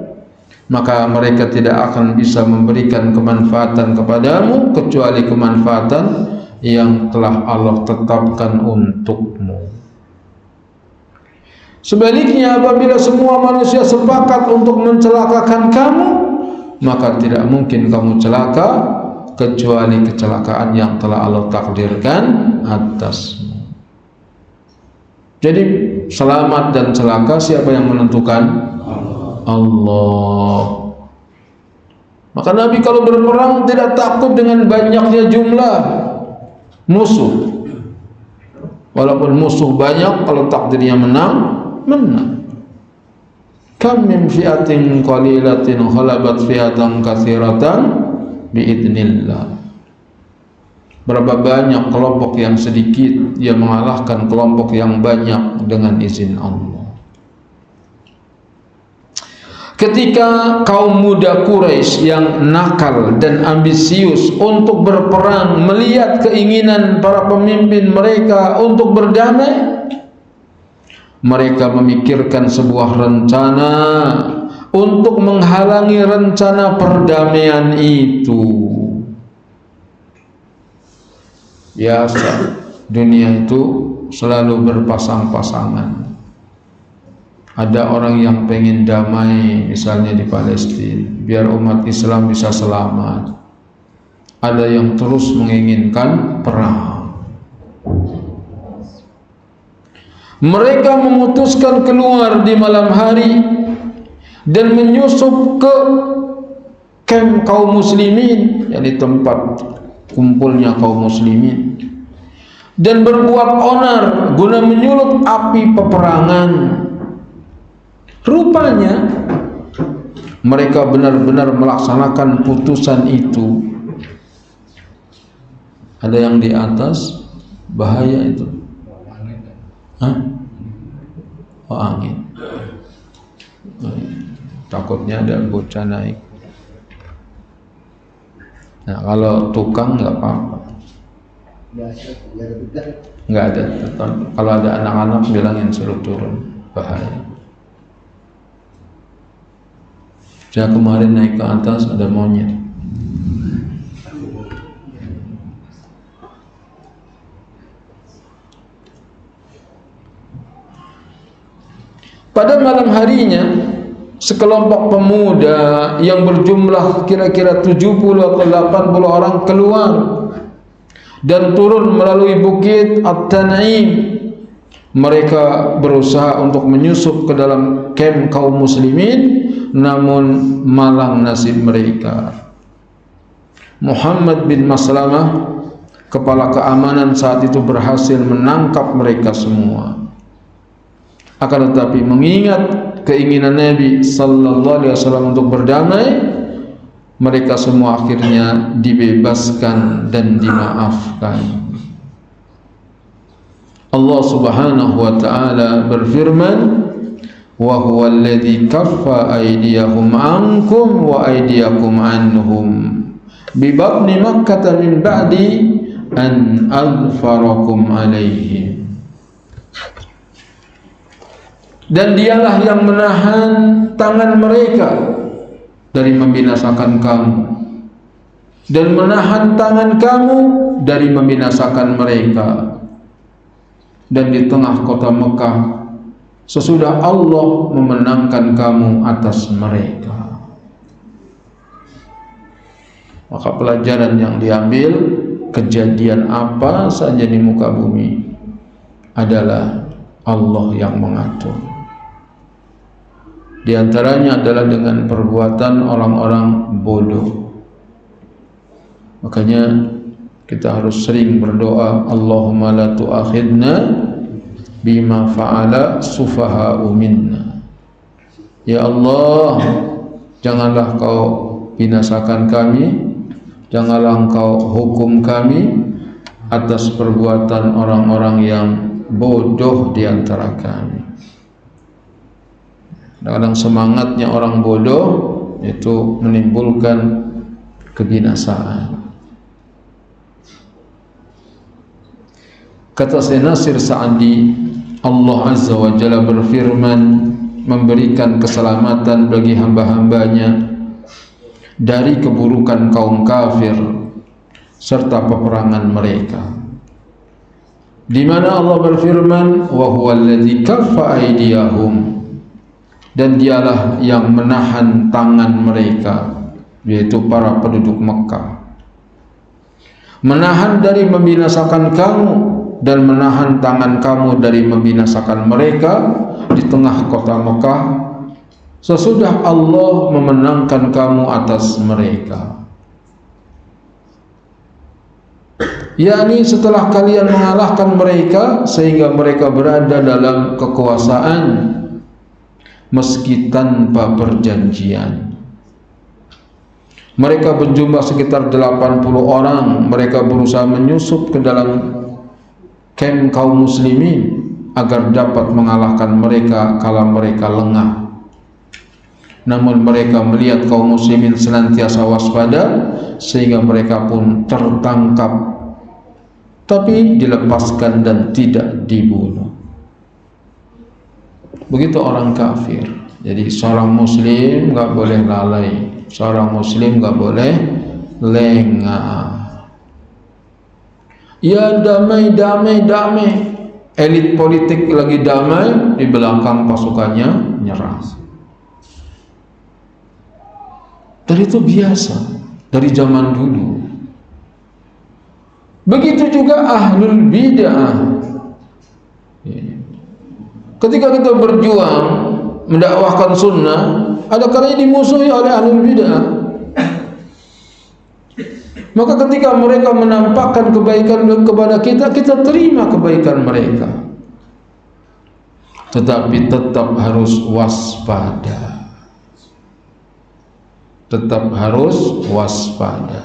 S1: maka mereka tidak akan bisa memberikan kemanfaatan kepadamu kecuali kemanfaatan yang telah Allah tetapkan untukmu. Sebaliknya, apabila semua manusia sepakat untuk mencelakakan kamu, maka tidak mungkin kamu celaka kecuali kecelakaan yang telah Allah takdirkan atasmu. Jadi selamat dan celaka siapa yang menentukan? Allah. Maka Nabi kalau berperang tidak takut dengan banyaknya jumlah musuh. Walaupun musuh banyak, kalau takdirnya menang, menang. Kam min fi'atin qalilatin khalabat fi'atan katsiratan biidznillah. Berapa banyak kelompok yang sedikit yang mengalahkan kelompok yang banyak dengan izin Allah. Ketika kaum muda Quraisy yang nakal dan ambisius untuk berperang melihat keinginan para pemimpin mereka untuk berdamai, mereka memikirkan sebuah rencana untuk menghalangi rencana perdamaian itu. Biasa, dunia itu selalu berpasang-pasangan. Ada orang yang pengen damai, misalnya di Palestina, biar umat Islam bisa selamat. Ada yang terus menginginkan perang. Mereka memutuskan keluar di malam hari dan menyusup ke kamp kaum muslimin, yakni tempat kumpulnya kaum muslimin, dan berbuat onar guna menyulut api peperangan. Rupanya mereka benar-benar melaksanakan putusan itu. Ada yang di atas, bahaya itu. Hah? Oh, angin. Takutnya ada bocah naik. Nah, kalau tukang nggak apa-apa. Nggak ada. Kalau ada anak-anak bilangin suruh turun, bahaya. Saya kemarin naik ke atas ada monyet. Pada malam harinya, sekelompok pemuda yang berjumlah kira-kira 70 atau 80 orang keluar dan turun melalui bukit At-Tan'im. Mereka berusaha untuk menyusup ke dalam kamp kaum muslimin, namun malang nasib mereka. Muhammad bin Maslamah, kepala keamanan saat itu, berhasil menangkap mereka semua. Akan tetapi mengingat keinginan Nabi sallallahu alaihi wasallam untuk berdamai, mereka semua akhirnya dibebaskan dan dimaafkan. Allah Subhanahu wa taala berfirman, wa huwa alladhi kaffa aydiyahum ankum wa aydiyakum anhum bi batni makkah min ba'di an adfarakum alaihim. Dan dialah yang menahan tangan mereka dari membinasakan kamu, dan menahan tangan kamu dari membinasakan mereka. Dan di tengah kota Mekah, sesudah Allah memenangkan kamu atas mereka. Maka pelajaran yang diambil, kejadian apa saja di muka bumi adalah Allah yang mengatur. Di antaranya adalah dengan perbuatan orang-orang bodoh. Makanya kita harus sering berdoa, Allahumma la tu'akhidna bima fa'ala sufaha'u minna. Ya Allah, janganlah kau binasakan kami, janganlah engkau hukum kami atas perbuatan orang-orang yang bodoh di antara kami. Kadang semangatnya orang bodoh itu menimbulkan kebinasaan. Kata Sayyidina Nasir Sa'di, Allah Azza wa Jalla berfirman memberikan keselamatan bagi hamba-hambanya dari keburukan kaum kafir serta peperangan mereka. Di mana Allah berfirman, wa huwa alladzi kaffa aydiyahum, dan dialah yang menahan tangan mereka, yaitu para penduduk Mekah, menahan dari membinasakan kamu dan menahan tangan kamu dari membinasakan mereka di tengah kota Mekah sesudah Allah memenangkan kamu atas mereka. Yakni setelah kalian mengalahkan mereka sehingga mereka berada dalam kekuasaan meski tanpa perjanjian. Mereka berjumlah sekitar 80 orang. Mereka berusaha menyusup ke dalam kamp kaum muslimin agar dapat mengalahkan mereka kala mereka lengah. Namun mereka melihat kaum muslimin senantiasa waspada sehingga mereka pun tertangkap, tapi dilepaskan dan tidak dibunuh. Begitu orang kafir. Jadi seorang muslim enggak boleh lalai, seorang muslim enggak boleh lengah. Ya damai. Elit politik lagi damai, di belakang pasukannya nyerang. Dan itu biasa dari zaman dulu. Begitu juga ahlul bid'ah. Ketika kita berjuang mendakwahkan sunnah, ada kalanya dimusuhi oleh ahlul bid'ah. Maka ketika mereka menampakkan kebaikan kepada kita, kita terima kebaikan mereka. Tetapi tetap harus waspada. Tetap harus waspada.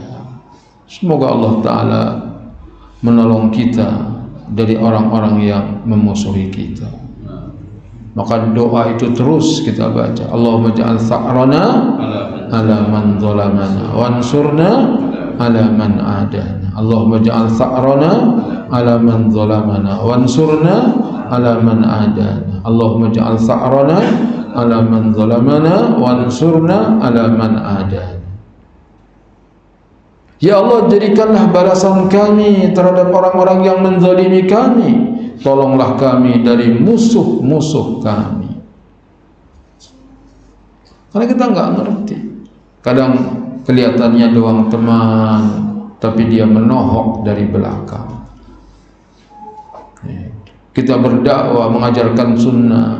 S1: Semoga Allah Ta'ala menolong kita dari orang-orang yang memusuhi kita. Maka doa itu terus kita baca. Allahumma ja'al tha'rana ala man zalamana wansurna ala man adana. Allahumma ja'al tha'rana ala man zalamana wansurna ala man adana. Allahumma ja'al tha'rana ala man zalamana wansurna ala man adana. Ya Allah, jadikanlah balasan kami terhadap orang-orang yang menzalimi kami. Tolonglah kami dari musuh-musuh kami. Karena kita enggak ngerti. Kadang kelihatannya doang teman, tapi dia menohok dari belakang. Kita berdakwah, mengajarkan sunnah,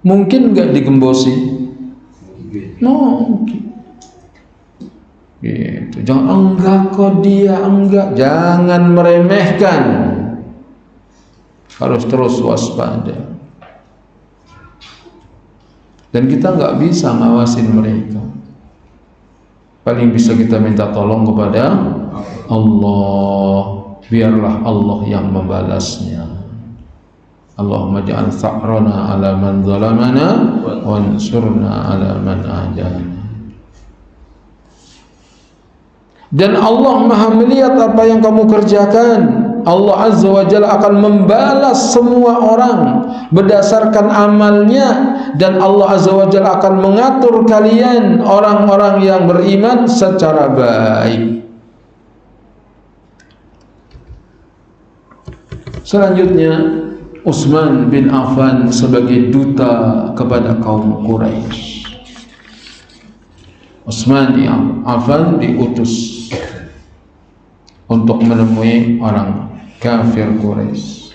S1: mungkin enggak digembosi? Mungkin. Gitu. Jangan enggak kok dia enggak, jangan meremehkan. Harus terus waspada. Dan kita enggak bisa ngawasin mereka. paling bisa kita minta tolong kepada Allah, biarlah Allah yang membalasnya. Allahumma ja'al tha'rana ala man zalamana wansurna ala man adana. Dan Allah Maha melihat apa yang kamu kerjakan. Allah Azza wa Jalla akan membalas semua orang berdasarkan amalnya, dan Allah Azza wa Jalla akan mengatur kalian orang-orang yang beriman secara baik. Selanjutnya, Utsman bin Affan sebagai duta kepada kaum Quraisy. Utsman bin Affan diutus untuk menemui orang kafir Quraisy.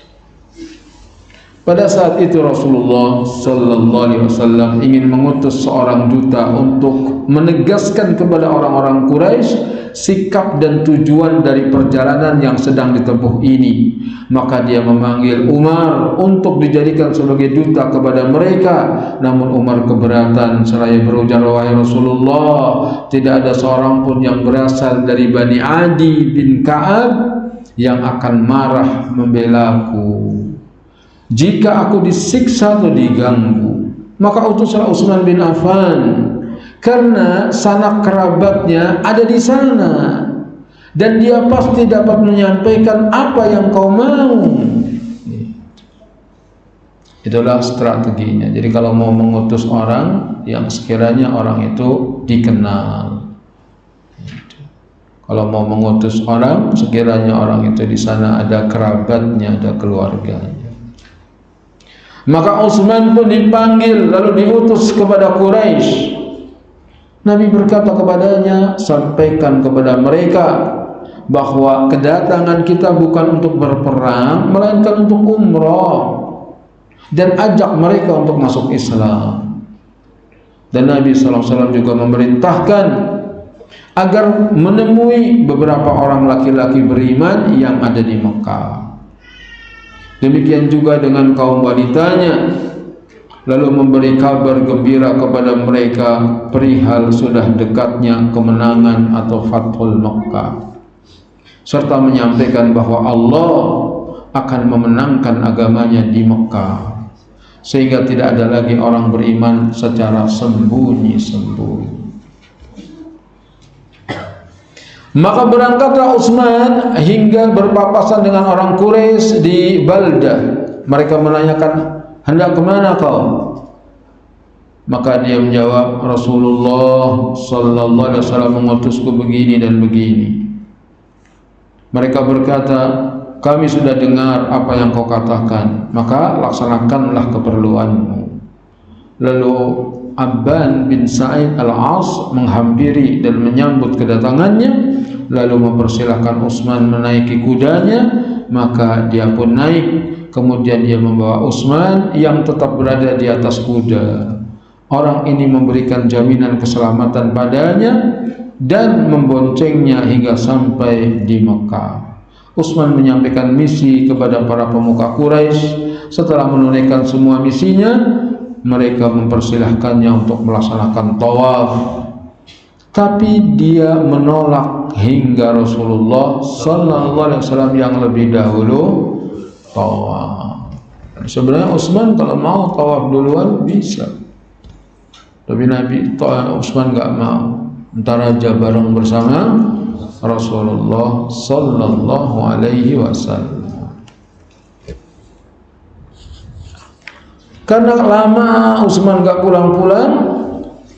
S1: Pada saat itu Rasulullah sallallahu alaihi wasallam ingin mengutus seorang duta untuk menegaskan kepada orang-orang Quraisy sikap dan tujuan dari perjalanan yang sedang ditempuh ini. Maka dia memanggil Umar untuk dijadikan sebagai duta kepada mereka. Namun Umar keberatan seraya berujar, wahai Rasulullah, tidak ada seorang pun yang berasal dari Bani Adi bin Ka'ab yang akan marah membelaku jika aku disiksa atau diganggu. Maka utuslah Utsman bin Affan, karena sanak kerabatnya ada di sana dan dia pasti dapat menyampaikan apa yang kau mau. Itulah strateginya. Jadi kalau mau mengutus orang, yang sekiranya orang itu dikenal. Kalau mau mengutus orang, sekiranya orang itu di sana ada kerabatnya, ada keluarganya. Maka Utsman pun dipanggil lalu diutus kepada Quraisy. Nabi berkata kepadanya, sampaikan kepada mereka bahwa kedatangan kita bukan untuk berperang, melainkan untuk umrah, dan ajak mereka untuk masuk Islam. Dan Nabi SAW juga memerintahkan agar menemui beberapa orang laki-laki beriman yang ada di Mekah. Demikian juga dengan kaum wanitanya, lalu memberi kabar gembira kepada mereka perihal sudah dekatnya kemenangan atau Fathul Makkah, serta menyampaikan bahwa Allah akan memenangkan agamanya di Mekah, sehingga tidak ada lagi orang beriman secara sembunyi-sembunyi. Maka berangkatlah Utsman hingga berpapasan dengan orang Quraisy di Baldah. Mereka menanyakan, hendak kemana kau? Maka dia menjawab, Rasulullah sallallahu alaihi wasallam mengutusku begini dan begini. Mereka berkata, kami sudah dengar apa yang kau katakan, maka laksanakanlah keperluanmu. Lalu Abban bin Sa'id al-As menghampiri dan menyambut kedatangannya, lalu mempersilahkan Utsman menaiki kudanya. Maka dia pun naik. Kemudian dia membawa Utsman yang tetap berada di atas kuda. Orang ini memberikan jaminan keselamatan padanya dan memboncengnya hingga sampai di Mekah. Utsman menyampaikan misi kepada para pemuka Quraisy. Setelah menunaikan semua misinya, mereka mempersilahkannya untuk melaksanakan tawaf, tapi dia menolak hingga Rasulullah sallallahu alaihi wasallam yang lebih dahulu tawaf. Sebenarnya Utsman kalau mau tawaf duluan bisa, tapi Utsman nggak mau. Ntar aja bareng bersama Rasulullah sallallahu alaihi wasallam. Karena lama Utsman gak pulang-pulang,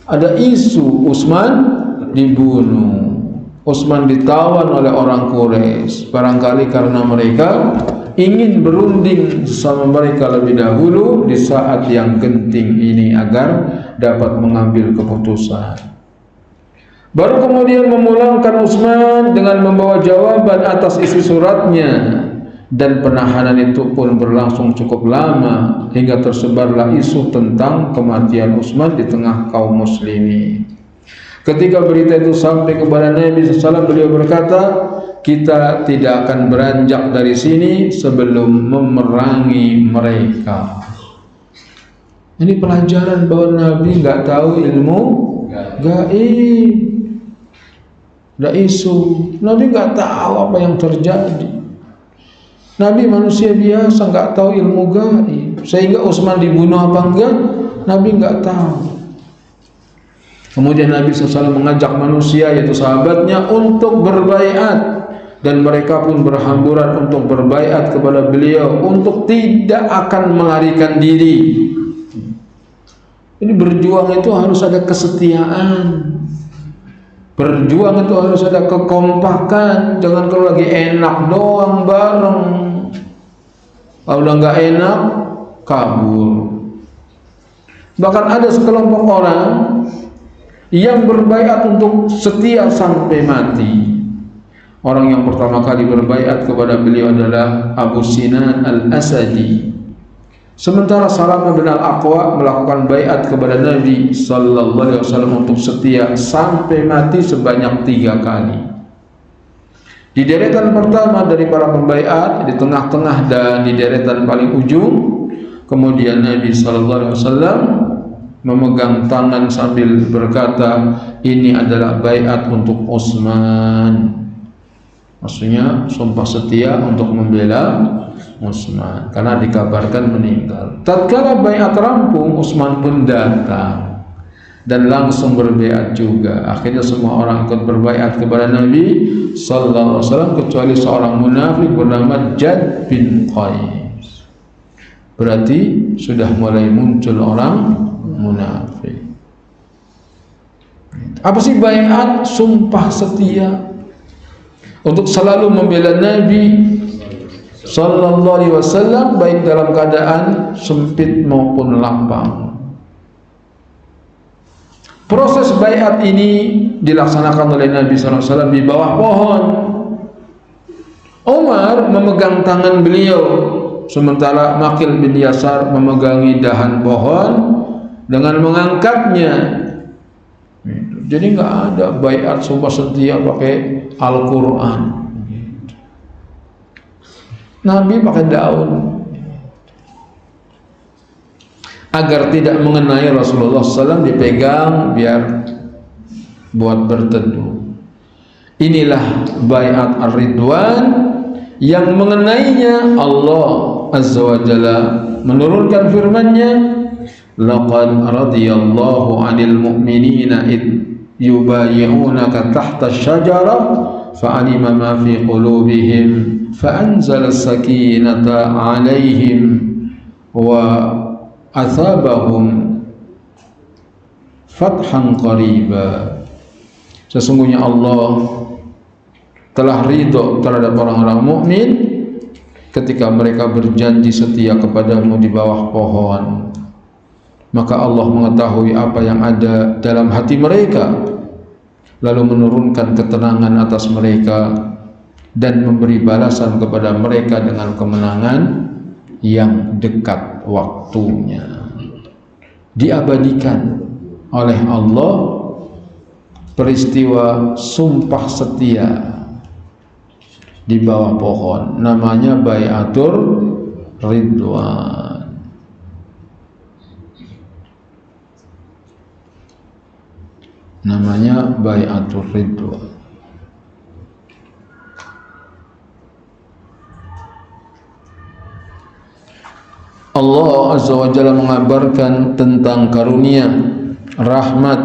S1: ada isu Utsman dibunuh. Utsman ditawan oleh orang Quraisy, barangkali karena mereka ingin berunding sama mereka lebih dahulu di saat yang genting ini agar dapat mengambil keputusan. Baru kemudian memulangkan Utsman dengan membawa jawaban atas isi suratnya. Dan penahanan itu pun berlangsung cukup lama hingga tersebarlah isu tentang kematian Utsman di tengah kaum muslimin. Ketika berita itu sampai kepada Nabi SAW, beliau berkata, kita tidak akan beranjak dari sini sebelum memerangi mereka. Ini pelajaran bahwa Nabi nggak tahu ilmu gaib. ada isu. Nabi nggak tahu apa yang terjadi. Nabi manusia biasa, nggak tahu ilmu gaib. Sehingga Utsman dibunuh apa enggak, Nabi nggak tahu. Kemudian Nabi SAW mengajak manusia, yaitu sahabatnya, untuk berbaiat, dan mereka pun berhamburan untuk berbaiat kepada beliau untuk tidak akan melarikan diri. Ini berjuang itu harus ada kesetiaan. Berjuang itu harus ada kekompakan. Jangan kalau lagi enak doang bareng, kalau udah nggak enak kabur. Bahkan ada sekelompok orang yang berbaiat untuk setia sampai mati. Orang yang pertama kali berbaiat kepada beliau adalah Abu Sinan Al-Asadi. Sementara Salamah bin Al-Aqwa melakukan baiat kepada Nabi sallallahu alaihi wasallam untuk setia sampai mati sebanyak 3 kali. Di deretan pertama dari para pembaiat, di tengah-tengah dan di deretan paling ujung, kemudian Nabi sallallahu alaihi wasallam memegang tangan sambil berkata, ini adalah baiat untuk Utsman. Maksudnya sumpah setia untuk membela Utsman karena dikabarkan meninggal. Tatkala baiat rampung, Utsman pun datang dan langsung berbaiat juga. Akhirnya semua orang ikut berbaiat kepada Nabi sallallahu alaihi wasallam kecuali seorang munafik bernama Jad bin Qais. Berarti sudah mulai muncul orang munafik. Apa sih baiat? Sumpah setia untuk selalu membela Nabi sallallahu alaihi wasallam, baik dalam keadaan sempit maupun lapang. Proses baiat ini dilaksanakan oleh Nabi sallallahu alaihi wasallam di bawah pohon. Umar memegang tangan beliau, sementara Maqil bin Yasar memegangi dahan pohon dengan mengangkatnya. Jadi nggak ada baiat sumpah setia pakai Al-Quran. Nabi pakai daun agar tidak mengenai Rasulullah SAW, dipegang biar buat berteduh. Inilah baiat ar-ridwan yang mengenainya Allah Azza wa Jalla menurunkan firman-Nya, laqad radiyallahu 'anil mu'minina id yubayi'unaka tahta syajara fa'alima ma fi qulubihim fa'anzala as-sakinata 'alaihim wa athabahum fathan qariba. Sesungguhnya Allah telah ridho terhadap orang-orang mukmin ketika mereka berjanji setia kepadamu di bawah pohon. Maka Allah mengetahui apa yang ada dalam hati mereka, lalu menurunkan ketenangan atas mereka dan memberi balasan kepada mereka dengan kemenangan yang dekat waktunya. Diabadikan oleh Allah peristiwa sumpah setia di bawah pohon, namanya baiatur ridwan. Namanya baiatur ridwan. Allah Azza wa Jalla mengabarkan tentang karunia, rahmat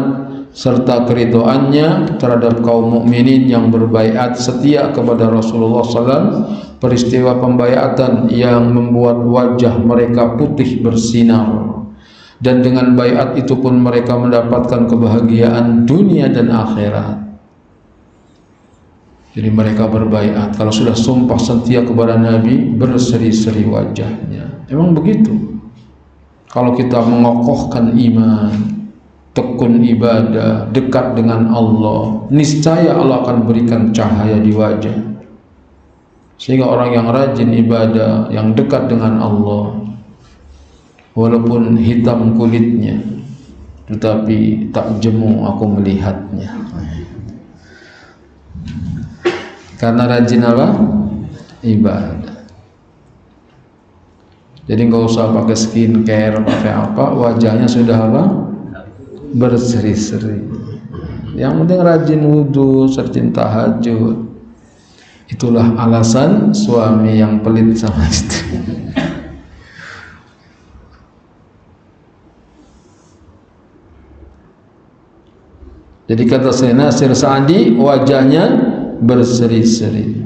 S1: serta keridhaannya terhadap kaum mukminin yang berbaiat setia kepada Rasulullah SAW. Peristiwa pembaiatan yang membuat wajah mereka putih bersinar, dan dengan baiat itu pun mereka mendapatkan kebahagiaan dunia dan akhirat. Jadi mereka berbaiat, kalau sudah sumpah setia kepada Nabi, berseri-seri wajahnya. Emang begitu. Kalau kita mengokohkan iman, tekun ibadah, dekat dengan Allah, niscaya Allah akan berikan cahaya di wajah. Sehingga orang yang rajin ibadah, yang dekat dengan Allah, walaupun hitam kulitnya, tetapi tak jemu aku melihatnya. Karena rajin apa? Ibadah. Jadi nggak usah pakai skincare, pakai apa, wajahnya sudah apa? Berseri-seri. Yang penting rajin wudhu, rajin tahajud. Itulah alasan suami yang pelit sama istri. Jadi kata Sayyidina Nasir Sa'di, wajahnya berseri-seri,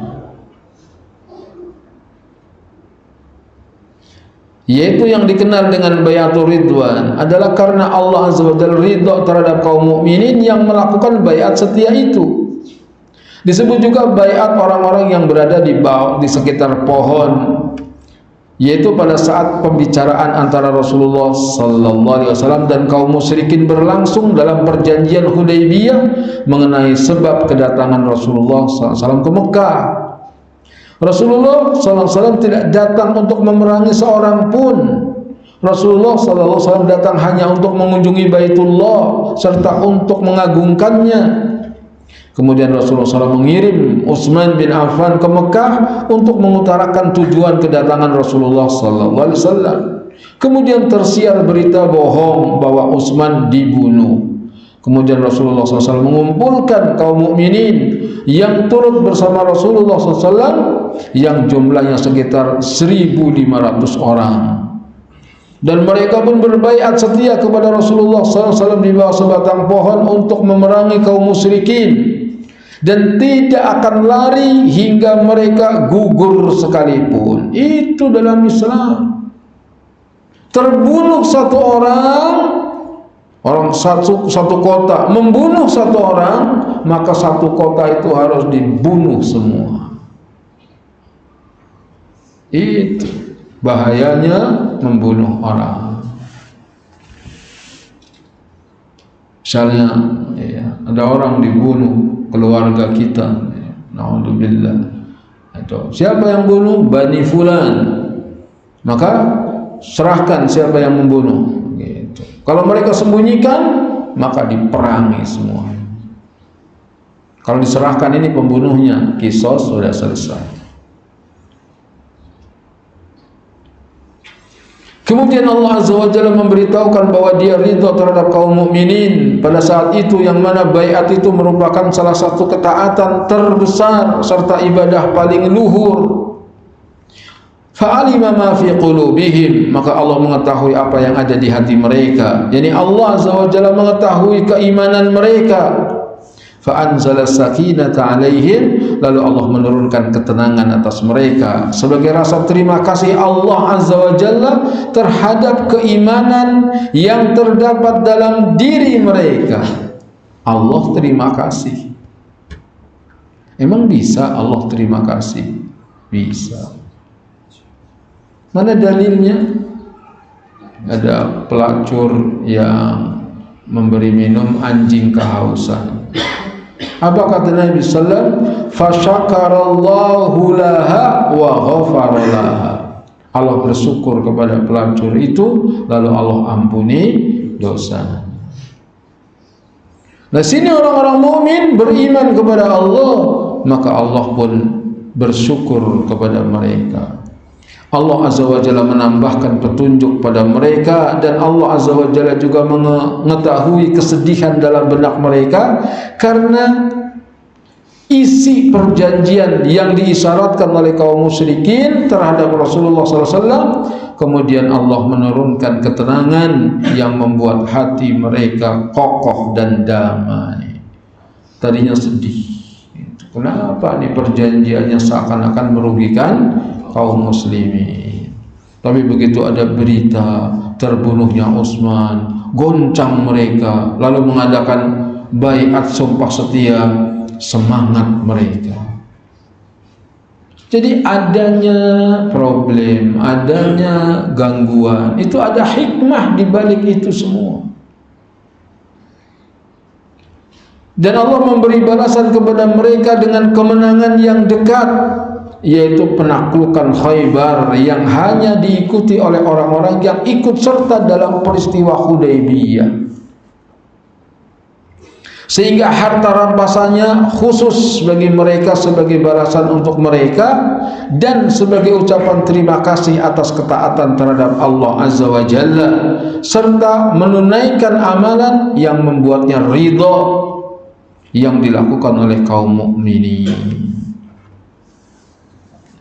S1: yaitu yang dikenal dengan bayatul ridwan adalah karena Allah Azza wa Jalla ridha terhadap kaum mukminin yang melakukan bayat setia itu. Disebut juga bayat orang-orang yang berada di bawah, di sekitar pohon, yaitu pada saat pembicaraan antara Rasulullah sallallahu alaihi wasallam dan kaum musyrikin berlangsung dalam perjanjian Hudaybiyah mengenai sebab kedatangan Rasulullah sallallahu alaihi wasallam ke Mekah. Rasulullah sallallahu alaihi wasallam tidak datang untuk memerangi seorang pun. Rasulullah sallallahu alaihi wasallam datang hanya untuk mengunjungi Baitullah serta untuk mengagungkannya. Kemudian Rasulullah SAW mengirim Utsman bin Affan ke Mekah untuk mengutarakan tujuan kedatangan Rasulullah SAW. Kemudian tersiar berita bohong bahwa Utsman dibunuh. Kemudian Rasulullah SAW mengumpulkan kaum mukminin yang turut bersama Rasulullah SAW yang jumlahnya sekitar 1.500 orang. Dan mereka pun berbaiat setia kepada Rasulullah SAW di bawah sebatang pohon untuk memerangi kaum musyrikin, dan tidak akan lari hingga mereka gugur sekalipun. Itu dalam Islam. Terbunuh satu orang satu kota, membunuh satu orang, maka satu kota itu harus dibunuh semua. Itu bahayanya membunuh orang. Misalnya ya, ada orang dibunuh keluarga kita, naudzubillah, atau siapa yang bunuh Bani Fulan, maka serahkan siapa yang membunuh gitu. Kalau mereka sembunyikan, maka diperangi semua. Kalau diserahkan ini pembunuhnya, kisos sudah selesai. Kemudian Allah Azza wa Jalla memberitahukan bahwa Dia ridha terhadap kaum mukminin pada saat itu, yang mana baiat itu merupakan salah satu ketaatan terbesar serta ibadah paling luhur. Fa'alima ma fi qulubihim, maka Allah mengetahui apa yang ada di hati mereka. Yani Allah Azza wa Jalla mengetahui keimanan mereka. Fa'anzala sakinata alaihim, lalu Allah menurunkan ketenangan atas mereka sebagai rasa terima kasih Allah Azza wa Jalla terhadap keimanan yang terdapat dalam diri mereka. Allah terima kasih. Emang bisa Allah terima kasih? Bisa. Mana dalilnya? Ada pelacur yang memberi minum anjing kehausan. Apa kata Nabi sallallahu alaihi wasallam? Fasyakarallahu laha wa ghafara laha. Allah bersyukur kepada pelacur itu, lalu Allah ampuni dosa. Nah, sini orang-orang mukmin beriman kepada Allah, maka Allah pun bersyukur kepada mereka. Allah Azza wa Jalla menambahkan petunjuk pada mereka, dan Allah Azza wa Jalla juga mengetahui kesedihan dalam benak mereka karena isi perjanjian yang diisyaratkan oleh kaum musyrikin terhadap Rasulullah SAW. Kemudian Allah menurunkan ketenangan yang membuat hati mereka kokoh dan damai. Tadinya sedih, kenapa nih perjanjiannya seakan-akan merugikan kaum muslimin. Tapi begitu ada berita terbunuhnya Utsman, goncang mereka, lalu mengadakan baiat sumpah setia, semangat mereka. Jadi adanya problem, adanya gangguan, itu ada hikmah di balik itu semua. Dan Allah memberi balasan kepada mereka dengan kemenangan yang dekat, yaitu penaklukan Khaybar yang hanya diikuti oleh orang-orang yang ikut serta dalam peristiwa Hudaybiyah. Sehingga harta rampasannya khusus bagi mereka sebagai balasan untuk mereka dan sebagai ucapan terima kasih atas ketaatan terhadap Allah Azza wa Jalla, serta menunaikan amalan yang membuatnya ridha yang dilakukan oleh kaum mukminin.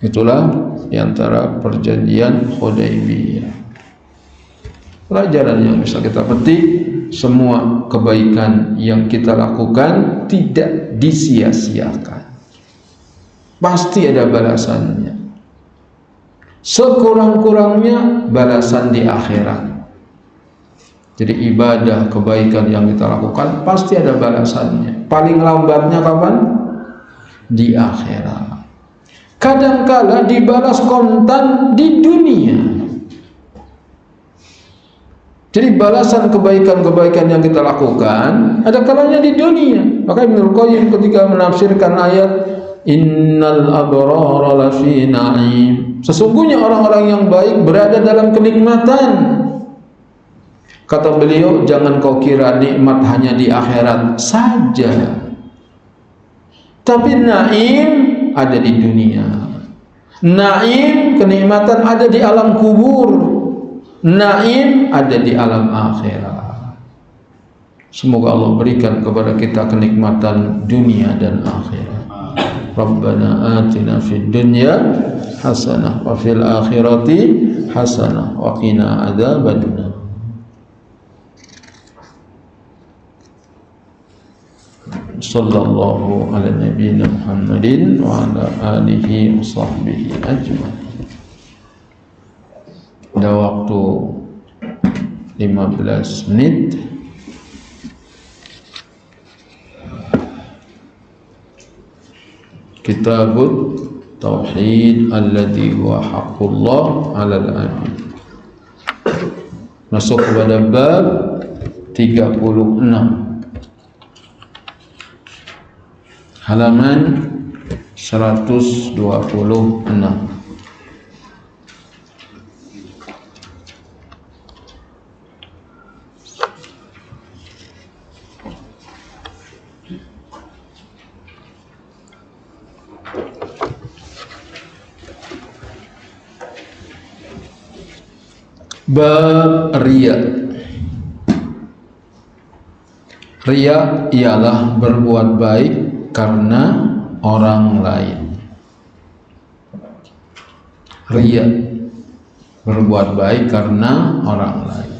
S1: Itulah di antara perjanjian Hudaybiyah. Pelajaran yang bisa kita petik, semua kebaikan yang kita lakukan tidak disia-siakan. Pasti ada balasannya. Sekurang-kurangnya balasan di akhirat. Jadi ibadah, kebaikan yang kita lakukan pasti ada balasannya. Paling lambatnya kapan? Di akhirat. Kadangkala dibalas kontan di dunia. Jadi balasan kebaikan-kebaikan yang kita lakukan ada kalanya di dunia. Maka Ibnu Qayyim ketika menafsirkan ayat Innal abrara lafi na'im, sesungguhnya orang-orang yang baik berada dalam kenikmatan. Kata beliau, jangan kau kira nikmat hanya di akhirat saja, tapi naim ada di dunia. Naim, kenikmatan ada di alam kubur. Naim ada di alam akhirat. Semoga Allah berikan kepada kita kenikmatan dunia dan akhirat. Rabbana atina fid dunya hasanah wa fil akhirati hasanah wa qina adzabannar. Sallallahu ala nabiyyina Muhammadin wa ala alihi wa sahbihi ajma'in. Ada waktu 15 menit. Kitabut Tauhid alladhi huwa haqqullah 'alal 'abid. Masuk kepada bab 36. Halaman 126. Bab riya. Riya ialah berbuat baik karena orang lain. Riya, berbuat baik karena orang lain.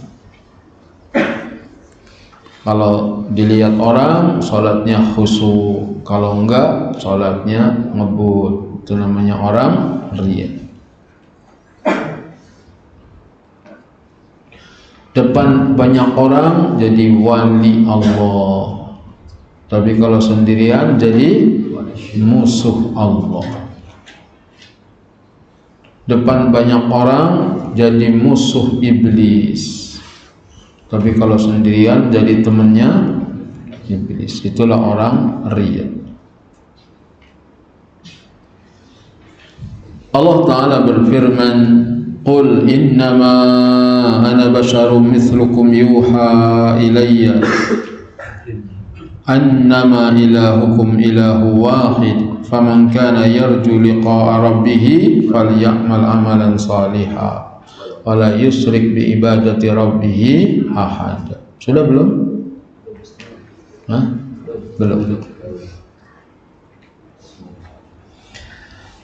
S1: Kalau dilihat orang, sholatnya khusyuk. Kalau enggak, sholatnya ngebut. Itu namanya orang riya. Depan banyak orang jadi wali Allah, tapi kalau sendirian jadi musuh Allah. Depan banyak orang jadi musuh iblis, tapi kalau sendirian jadi temannya iblis. Itulah orang riya. Allah Ta'ala berfirman, Qul innama ana basyarum mithlukum yuha ilayya annama ilahukum ilahu wahid faman kana yarju liqa'a rabbih falyamal amalan salihan wala yusrik bi ibadati rabbih ahad. Sudah belum? Hah? Belum.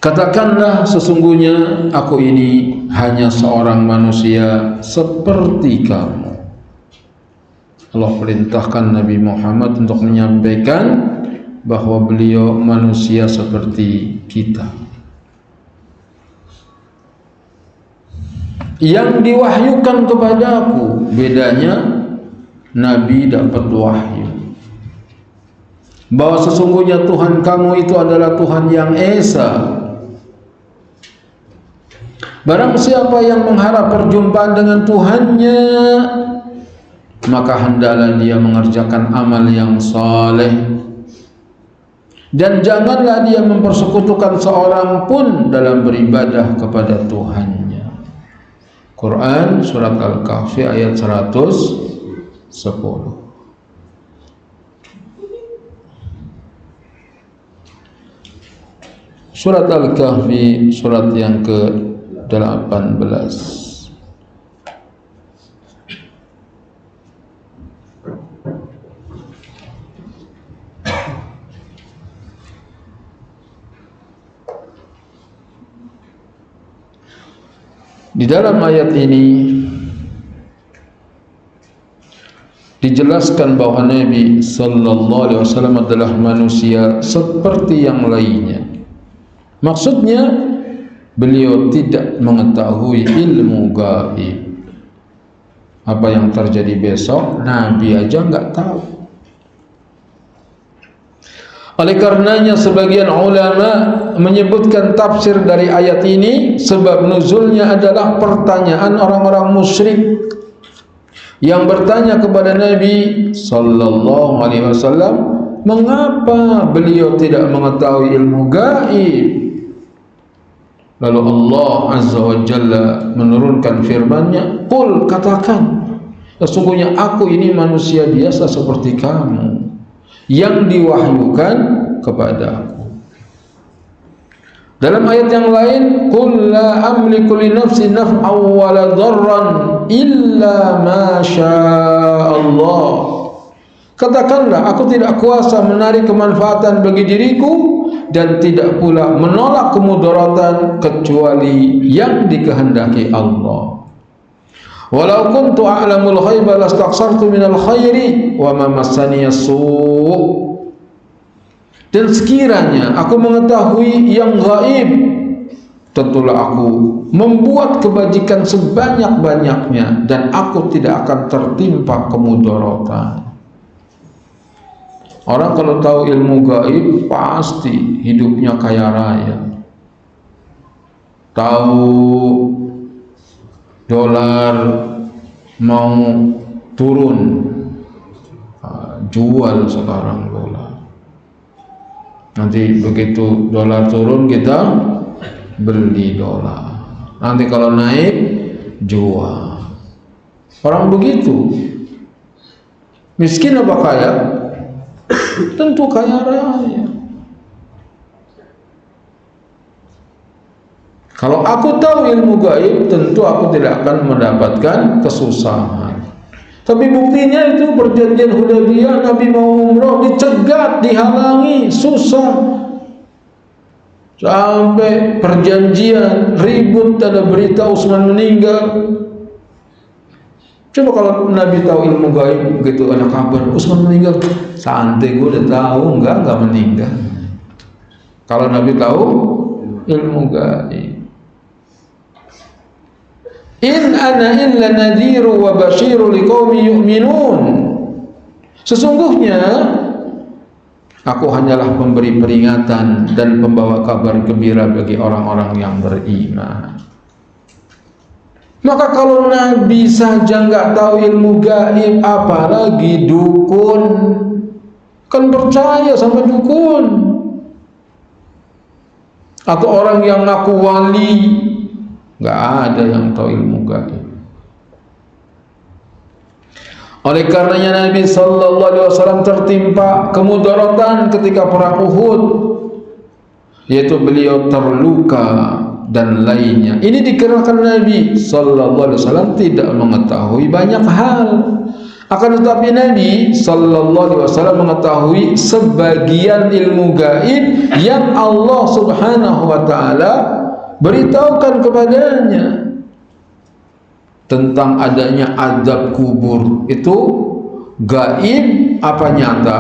S1: Katakanlah, sesungguhnya aku ini hanya seorang manusia seperti kamu. Allah perintahkan Nabi Muhammad untuk menyampaikan bahwa beliau manusia seperti kita. Yang diwahyukan kepadaku, bedanya Nabi dapat wahyu bahwa sesungguhnya Tuhan kamu itu adalah Tuhan yang Esa. Barang siapa yang mengharap perjumpaan dengan Tuhannya, maka hendaklah dia mengerjakan amal yang saleh, dan janganlah dia mempersekutukan seorang pun dalam beribadah kepada Tuhannya. Quran surat Al-Kahfi ayat 110. Surat Al-Kahfi surat yang ke-18. Di dalam ayat ini dijelaskan bahwa Nabi sallallahu alaihi wasallam adalah manusia seperti yang lainnya. Maksudnya beliau tidak mengetahui ilmu gaib. Apa yang terjadi besok Nabi aja enggak tahu. Oleh karenanya sebagian ulama menyebutkan tafsir dari ayat ini, sebab nuzulnya adalah pertanyaan orang-orang musyrik yang bertanya kepada Nabi sallallahu alaihi wasallam, mengapa beliau tidak mengetahui ilmu gaib? Lalu Allah azza wa jalla menurunkan firman-Nya, "Qul," katakan, sesungguhnya aku ini manusia biasa seperti kamu yang diwahyukan kepadaku. Dalam ayat yang lain, "Qul la amliku li nafsi naf'an wa la dharran illa ma syaa Allah." Katakanlah, aku tidak kuasa menarik kemanfaatan bagi diriku dan tidak pula menolak kemudaratan kecuali yang dikehendaki Allah. Walau kuntu a'lamul ghaiba lastaksartu minal khairi wa ma massani as-su'. Dan sekiranya aku mengetahui yang gaib, tentulah aku membuat kebajikan sebanyak-banyaknya dan aku tidak akan tertimpa kemudaratan. Orang kalau tahu ilmu gaib pasti hidupnya kaya raya. Tahu dolar mau turun, jual sekarang dolar. Nanti begitu dolar turun kita beli dolar. Nanti kalau naik jual. Orang begitu. Miskin apa kaya? Tentu kaya raya. Kalau aku tahu ilmu gaib, tentu aku tidak akan mendapatkan kesusahan. Tapi buktinya itu perjanjian Hudaybiyah, Nabi mau umroh dicegat, dihalangi, susah. Sampai perjanjian ribut, ada berita Utsman meninggal. Coba kalau Nabi tahu ilmu gaib, begitu ada kabar Utsman meninggal, santai, gue udah tahu, enggak meninggal. Kalau Nabi tahu ilmu gaib, in ana illa nadhiru wa basyiru liqaumin yu'minun. Sesungguhnya aku hanyalah pemberi peringatan dan pembawa kabar gembira bagi orang-orang yang beriman. Maka kalau Nabi saja enggak tahu ilmu gaib, apalagi dukun? Kan percaya sama dukun atau orang yang ngaku wali. Enggak ada yang tahu ilmu gaib. Oleh karenanya Nabi sallallahu alaihi wasallam tertimpa kemudaratan ketika perang Uhud, yaitu beliau terluka dan lainnya. Ini dikarenakan Nabi sallallahu alaihi wasallam tidak mengetahui banyak hal. Akan tetapi Nabi sallallahu alaihi wasallam mengetahui sebagian ilmu gaib yang Allah Subhanahu wa taala beritahukan kepadanya tentang adanya azab kubur. Itu gaib apa nyata?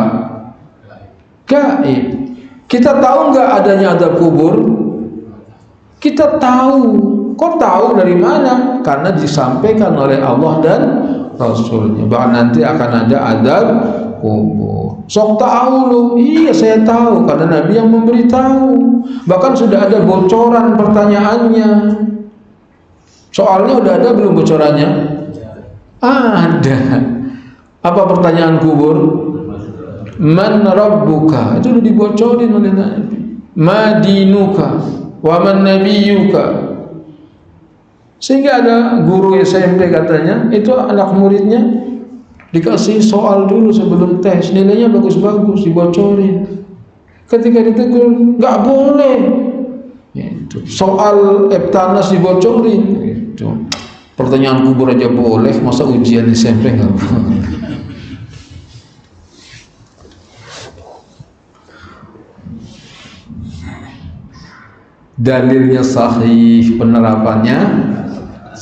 S1: Gaib. Kita tahu enggak adanya azab kubur? Kita tahu. Kok tahu dari mana? Karena disampaikan oleh Allah dan Rasulnya bahwa nanti akan ada azab kubur. Sok tahu lu? Iya, saya tahu karena Nabi yang memberitahu. Bahkan sudah ada bocoran pertanyaannya. Soalnya udah ada belum bocorannya? Ada. Apa pertanyaan kubur? Man rabbuka? Itu sudah dibocorin oleh Nabi. Ma dinuka? Wa man nabiyuka? Sehingga ada guru SMP katanya, itu anak muridnya dikasih soal dulu sebelum tes, nilainya bagus-bagus, dibocorin. Ketika ditegur, nggak boleh. Itu soal Eptanas dibocorin. Itu pertanyaan kubur aja boleh, masa ujian SMP nggak boleh? Dalilnya sahih, penerapannya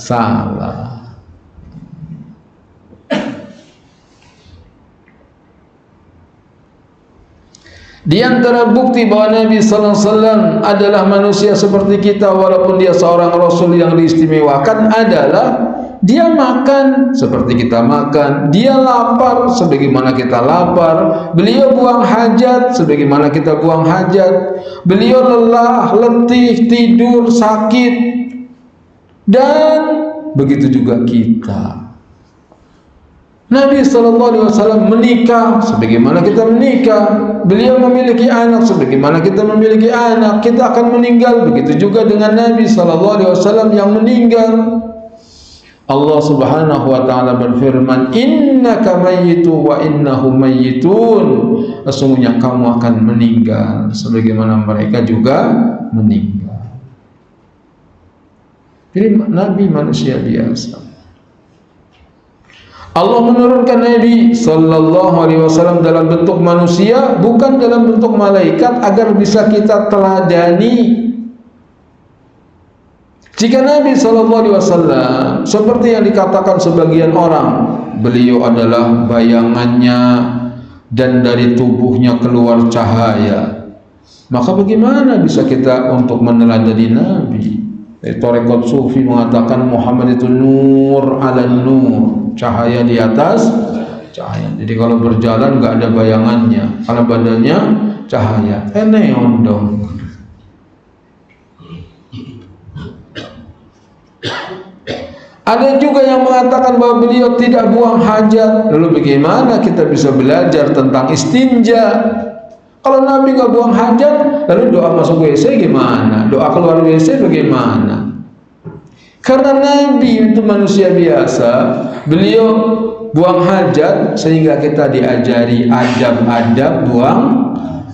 S1: salah. Di antara bukti bahwa Nabi sallallahu alaihi wasallam adalah manusia seperti kita walaupun dia seorang rasul yang diistimewakan adalah dia makan seperti kita makan, dia lapar sebagaimana kita lapar, beliau buang hajat sebagaimana kita buang hajat, beliau lelah, letih, tidur, sakit, dan begitu juga kita. Nabi SAW menikah sebagaimana kita menikah, beliau memiliki anak sebagaimana kita memiliki anak, kita akan meninggal, begitu juga dengan Nabi SAW yang meninggal. Allah Subhanahu wa taala berfirman, innaka mayyitu wa innahum mayyitun, sesungguhnya kamu akan meninggal sebagaimana mereka juga meninggal. Jadi Nabi manusia biasa. Allah menurunkan Nabi sallallahu alaihi wasallam dalam bentuk manusia, bukan dalam bentuk malaikat, agar bisa kita teladani. Jika Nabi sallallahu alaihi wasallam seperti yang dikatakan sebagian orang, beliau adalah bayangannya dan dari tubuhnya keluar cahaya, maka bagaimana bisa kita untuk meneladani Nabi? Tarekat Sufi mengatakan Muhammad itu nur ala nur, cahaya di atas cahaya. Jadi kalau berjalan nggak ada bayangannya, karena badannya cahaya. Neon dong. Ada juga yang mengatakan bahwa beliau tidak buang hajat. Lalu bagaimana kita bisa belajar tentang istinja? Kalau Nabi nggak buang hajat, lalu doa masuk WC gimana? Doa keluar WC bagaimana? Karena Nabi itu manusia biasa, beliau buang hajat sehingga kita diajari adab-adab buang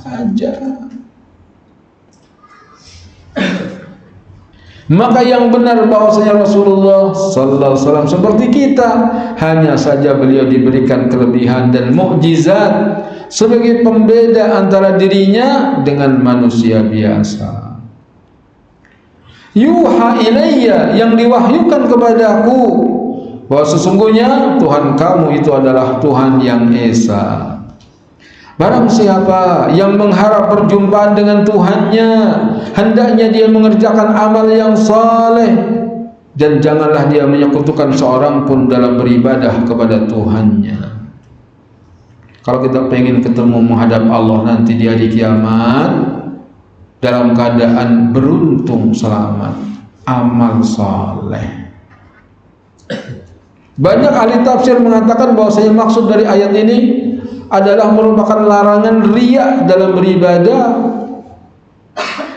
S1: hajat. Maka yang benar bahwasanya Rasulullah sallallahu alaihi wasallam seperti kita, hanya saja beliau diberikan kelebihan dan mukjizat sebagai pembeda antara dirinya dengan manusia biasa. Yuha ilayya, yang diwahyukan kepadaku bahwa sesungguhnya Tuhan kamu itu adalah Tuhan yang esa. Barang siapa yang mengharap perjumpaan dengan Tuhannya, hendaknya dia mengerjakan amal yang saleh, dan janganlah dia menyekutukan seorang pun dalam beribadah kepada Tuhannya. Kalau kita pengen ketemu menghadap Allah nanti di hari kiamat dalam keadaan beruntung selamat, amal saleh. Banyak ahli tafsir mengatakan bahwa saya maksud dari ayat ini adalah merupakan larangan riya dalam beribadah.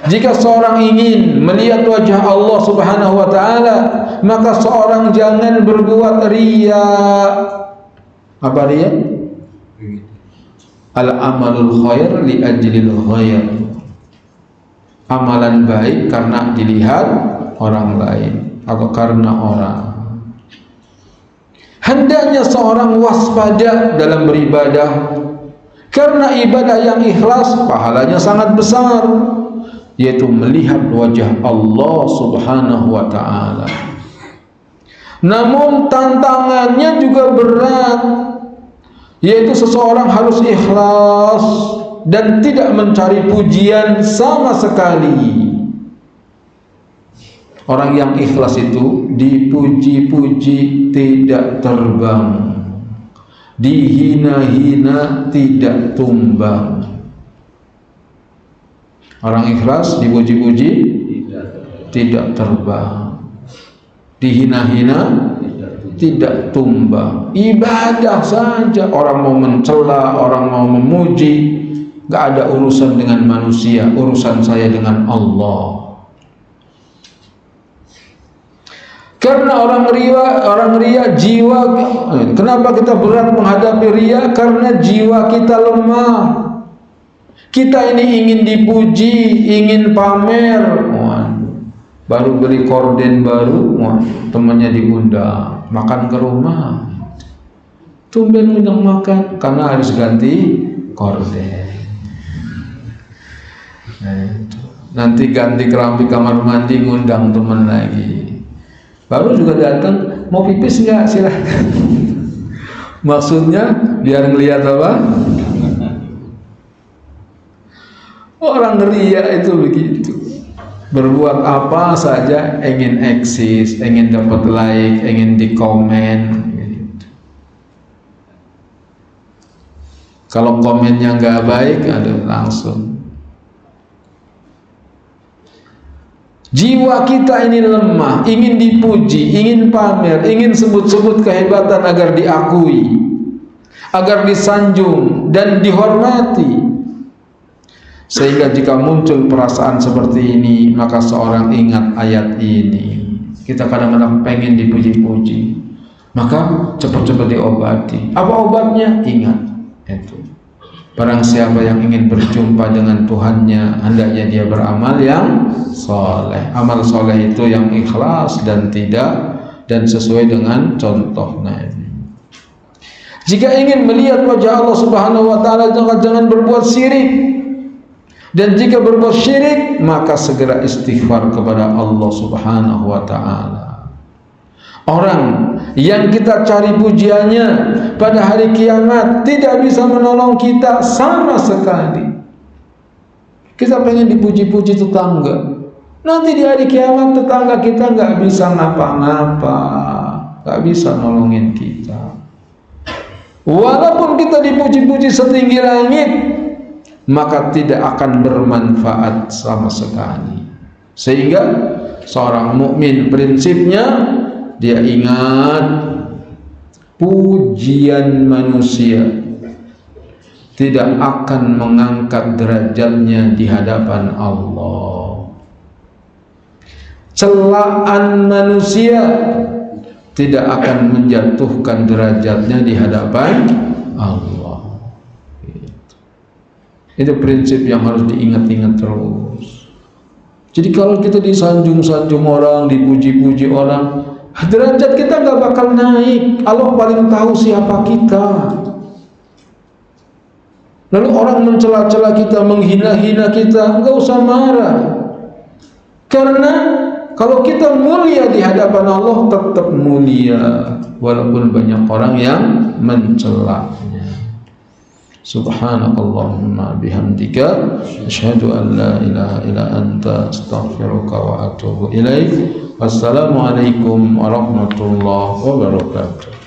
S1: Jika seorang ingin melihat wajah Allah Subhanahu wa taala, maka seorang jangan berbuat riya. Apa riya? Al-amalul khair li ajlil ghair. Amalan baik karena dilihat orang lain atau karena orang. Hendaknya seorang waspada dalam beribadah, karena ibadah yang ikhlas pahalanya sangat besar, yaitu melihat wajah Allah Subhanahu wa taala. Namun tantangannya juga berat, yaitu seseorang harus ikhlas dan tidak mencari pujian sama sekali. Orang yang ikhlas itu dipuji-puji tidak terbang, dihina-hina tidak tumbang. Orang ikhlas dipuji-puji tidak terbang, dihina-hina tidak tumbang. Ibadah saja, orang mau mencela, orang mau memuji, gak ada urusan dengan manusia, urusan saya dengan Allah. Karena orang ria jiwa. Kenapa kita berat menghadapi ria? Karena jiwa kita lemah. Kita ini ingin dipuji, ingin pamer. Baru beli korden baru, temannya diundang makan ke rumah. Tumben undang makan karena harus ganti korden. Nanti ganti keramik kamar mandi, ngundang teman lagi. Baru juga datang, mau pipis nggak? Silahkan. Maksudnya biar ngelihat apa? Orang ria itu begitu. Berbuat apa saja ingin eksis, ingin dapat like, ingin dikomen. Gitu. Kalau komennya nggak baik, aduh langsung. Jiwa kita ini lemah, ingin dipuji, ingin pamer, ingin sebut-sebut kehebatan agar diakui, agar disanjung dan dihormati. Sehingga jika muncul perasaan seperti ini, maka seorang ingat ayat ini. Kita kadang-kadang pengen dipuji-puji, maka cepat-cepat diobati. Apa obatnya? Ingat itu. Barang siapa yang ingin berjumpa dengan Tuhannya, hendaknya dia beramal yang soleh. Amal soleh itu yang ikhlas dan sesuai dengan contoh Nabi. Jika ingin melihat wajah Allah Subhanahu wa taala, jangan berbuat syirik. Dan jika berbuat syirik, maka segera istighfar kepada Allah Subhanahu wa taala. Orang yang kita cari pujiannya pada hari kiamat tidak bisa menolong kita sama sekali. Kita pengen dipuji-puji tetangga, nanti di hari kiamat tetangga kita nggak bisa ngapa-ngapa, nggak bisa nolongin kita. Walaupun kita dipuji-puji setinggi langit, maka tidak akan bermanfaat sama sekali. Sehingga seorang mukmin prinsipnya dia ingat pujian manusia tidak akan mengangkat derajatnya di hadapan Allah. Celaan manusia tidak akan menjatuhkan derajatnya di hadapan Allah. Itu prinsip yang harus diingat-ingat terus. Jadi kalau kita disanjung-sanjung orang, dipuji-puji orang, derajat kita nggak bakal naik. Allah paling tahu siapa kita. Lalu orang mencela-cela kita, menghina-hina kita, nggak usah marah. Karena kalau kita mulia di hadapan Allah, tetap mulia walaupun banyak orang yang mencelanya. Subhanakallahumma bihamdika asyhadu an la ilaha illa anta astaghfiruka wa atubu ilaik. Wassalamualaikum warahmatullahi wabarakatuh.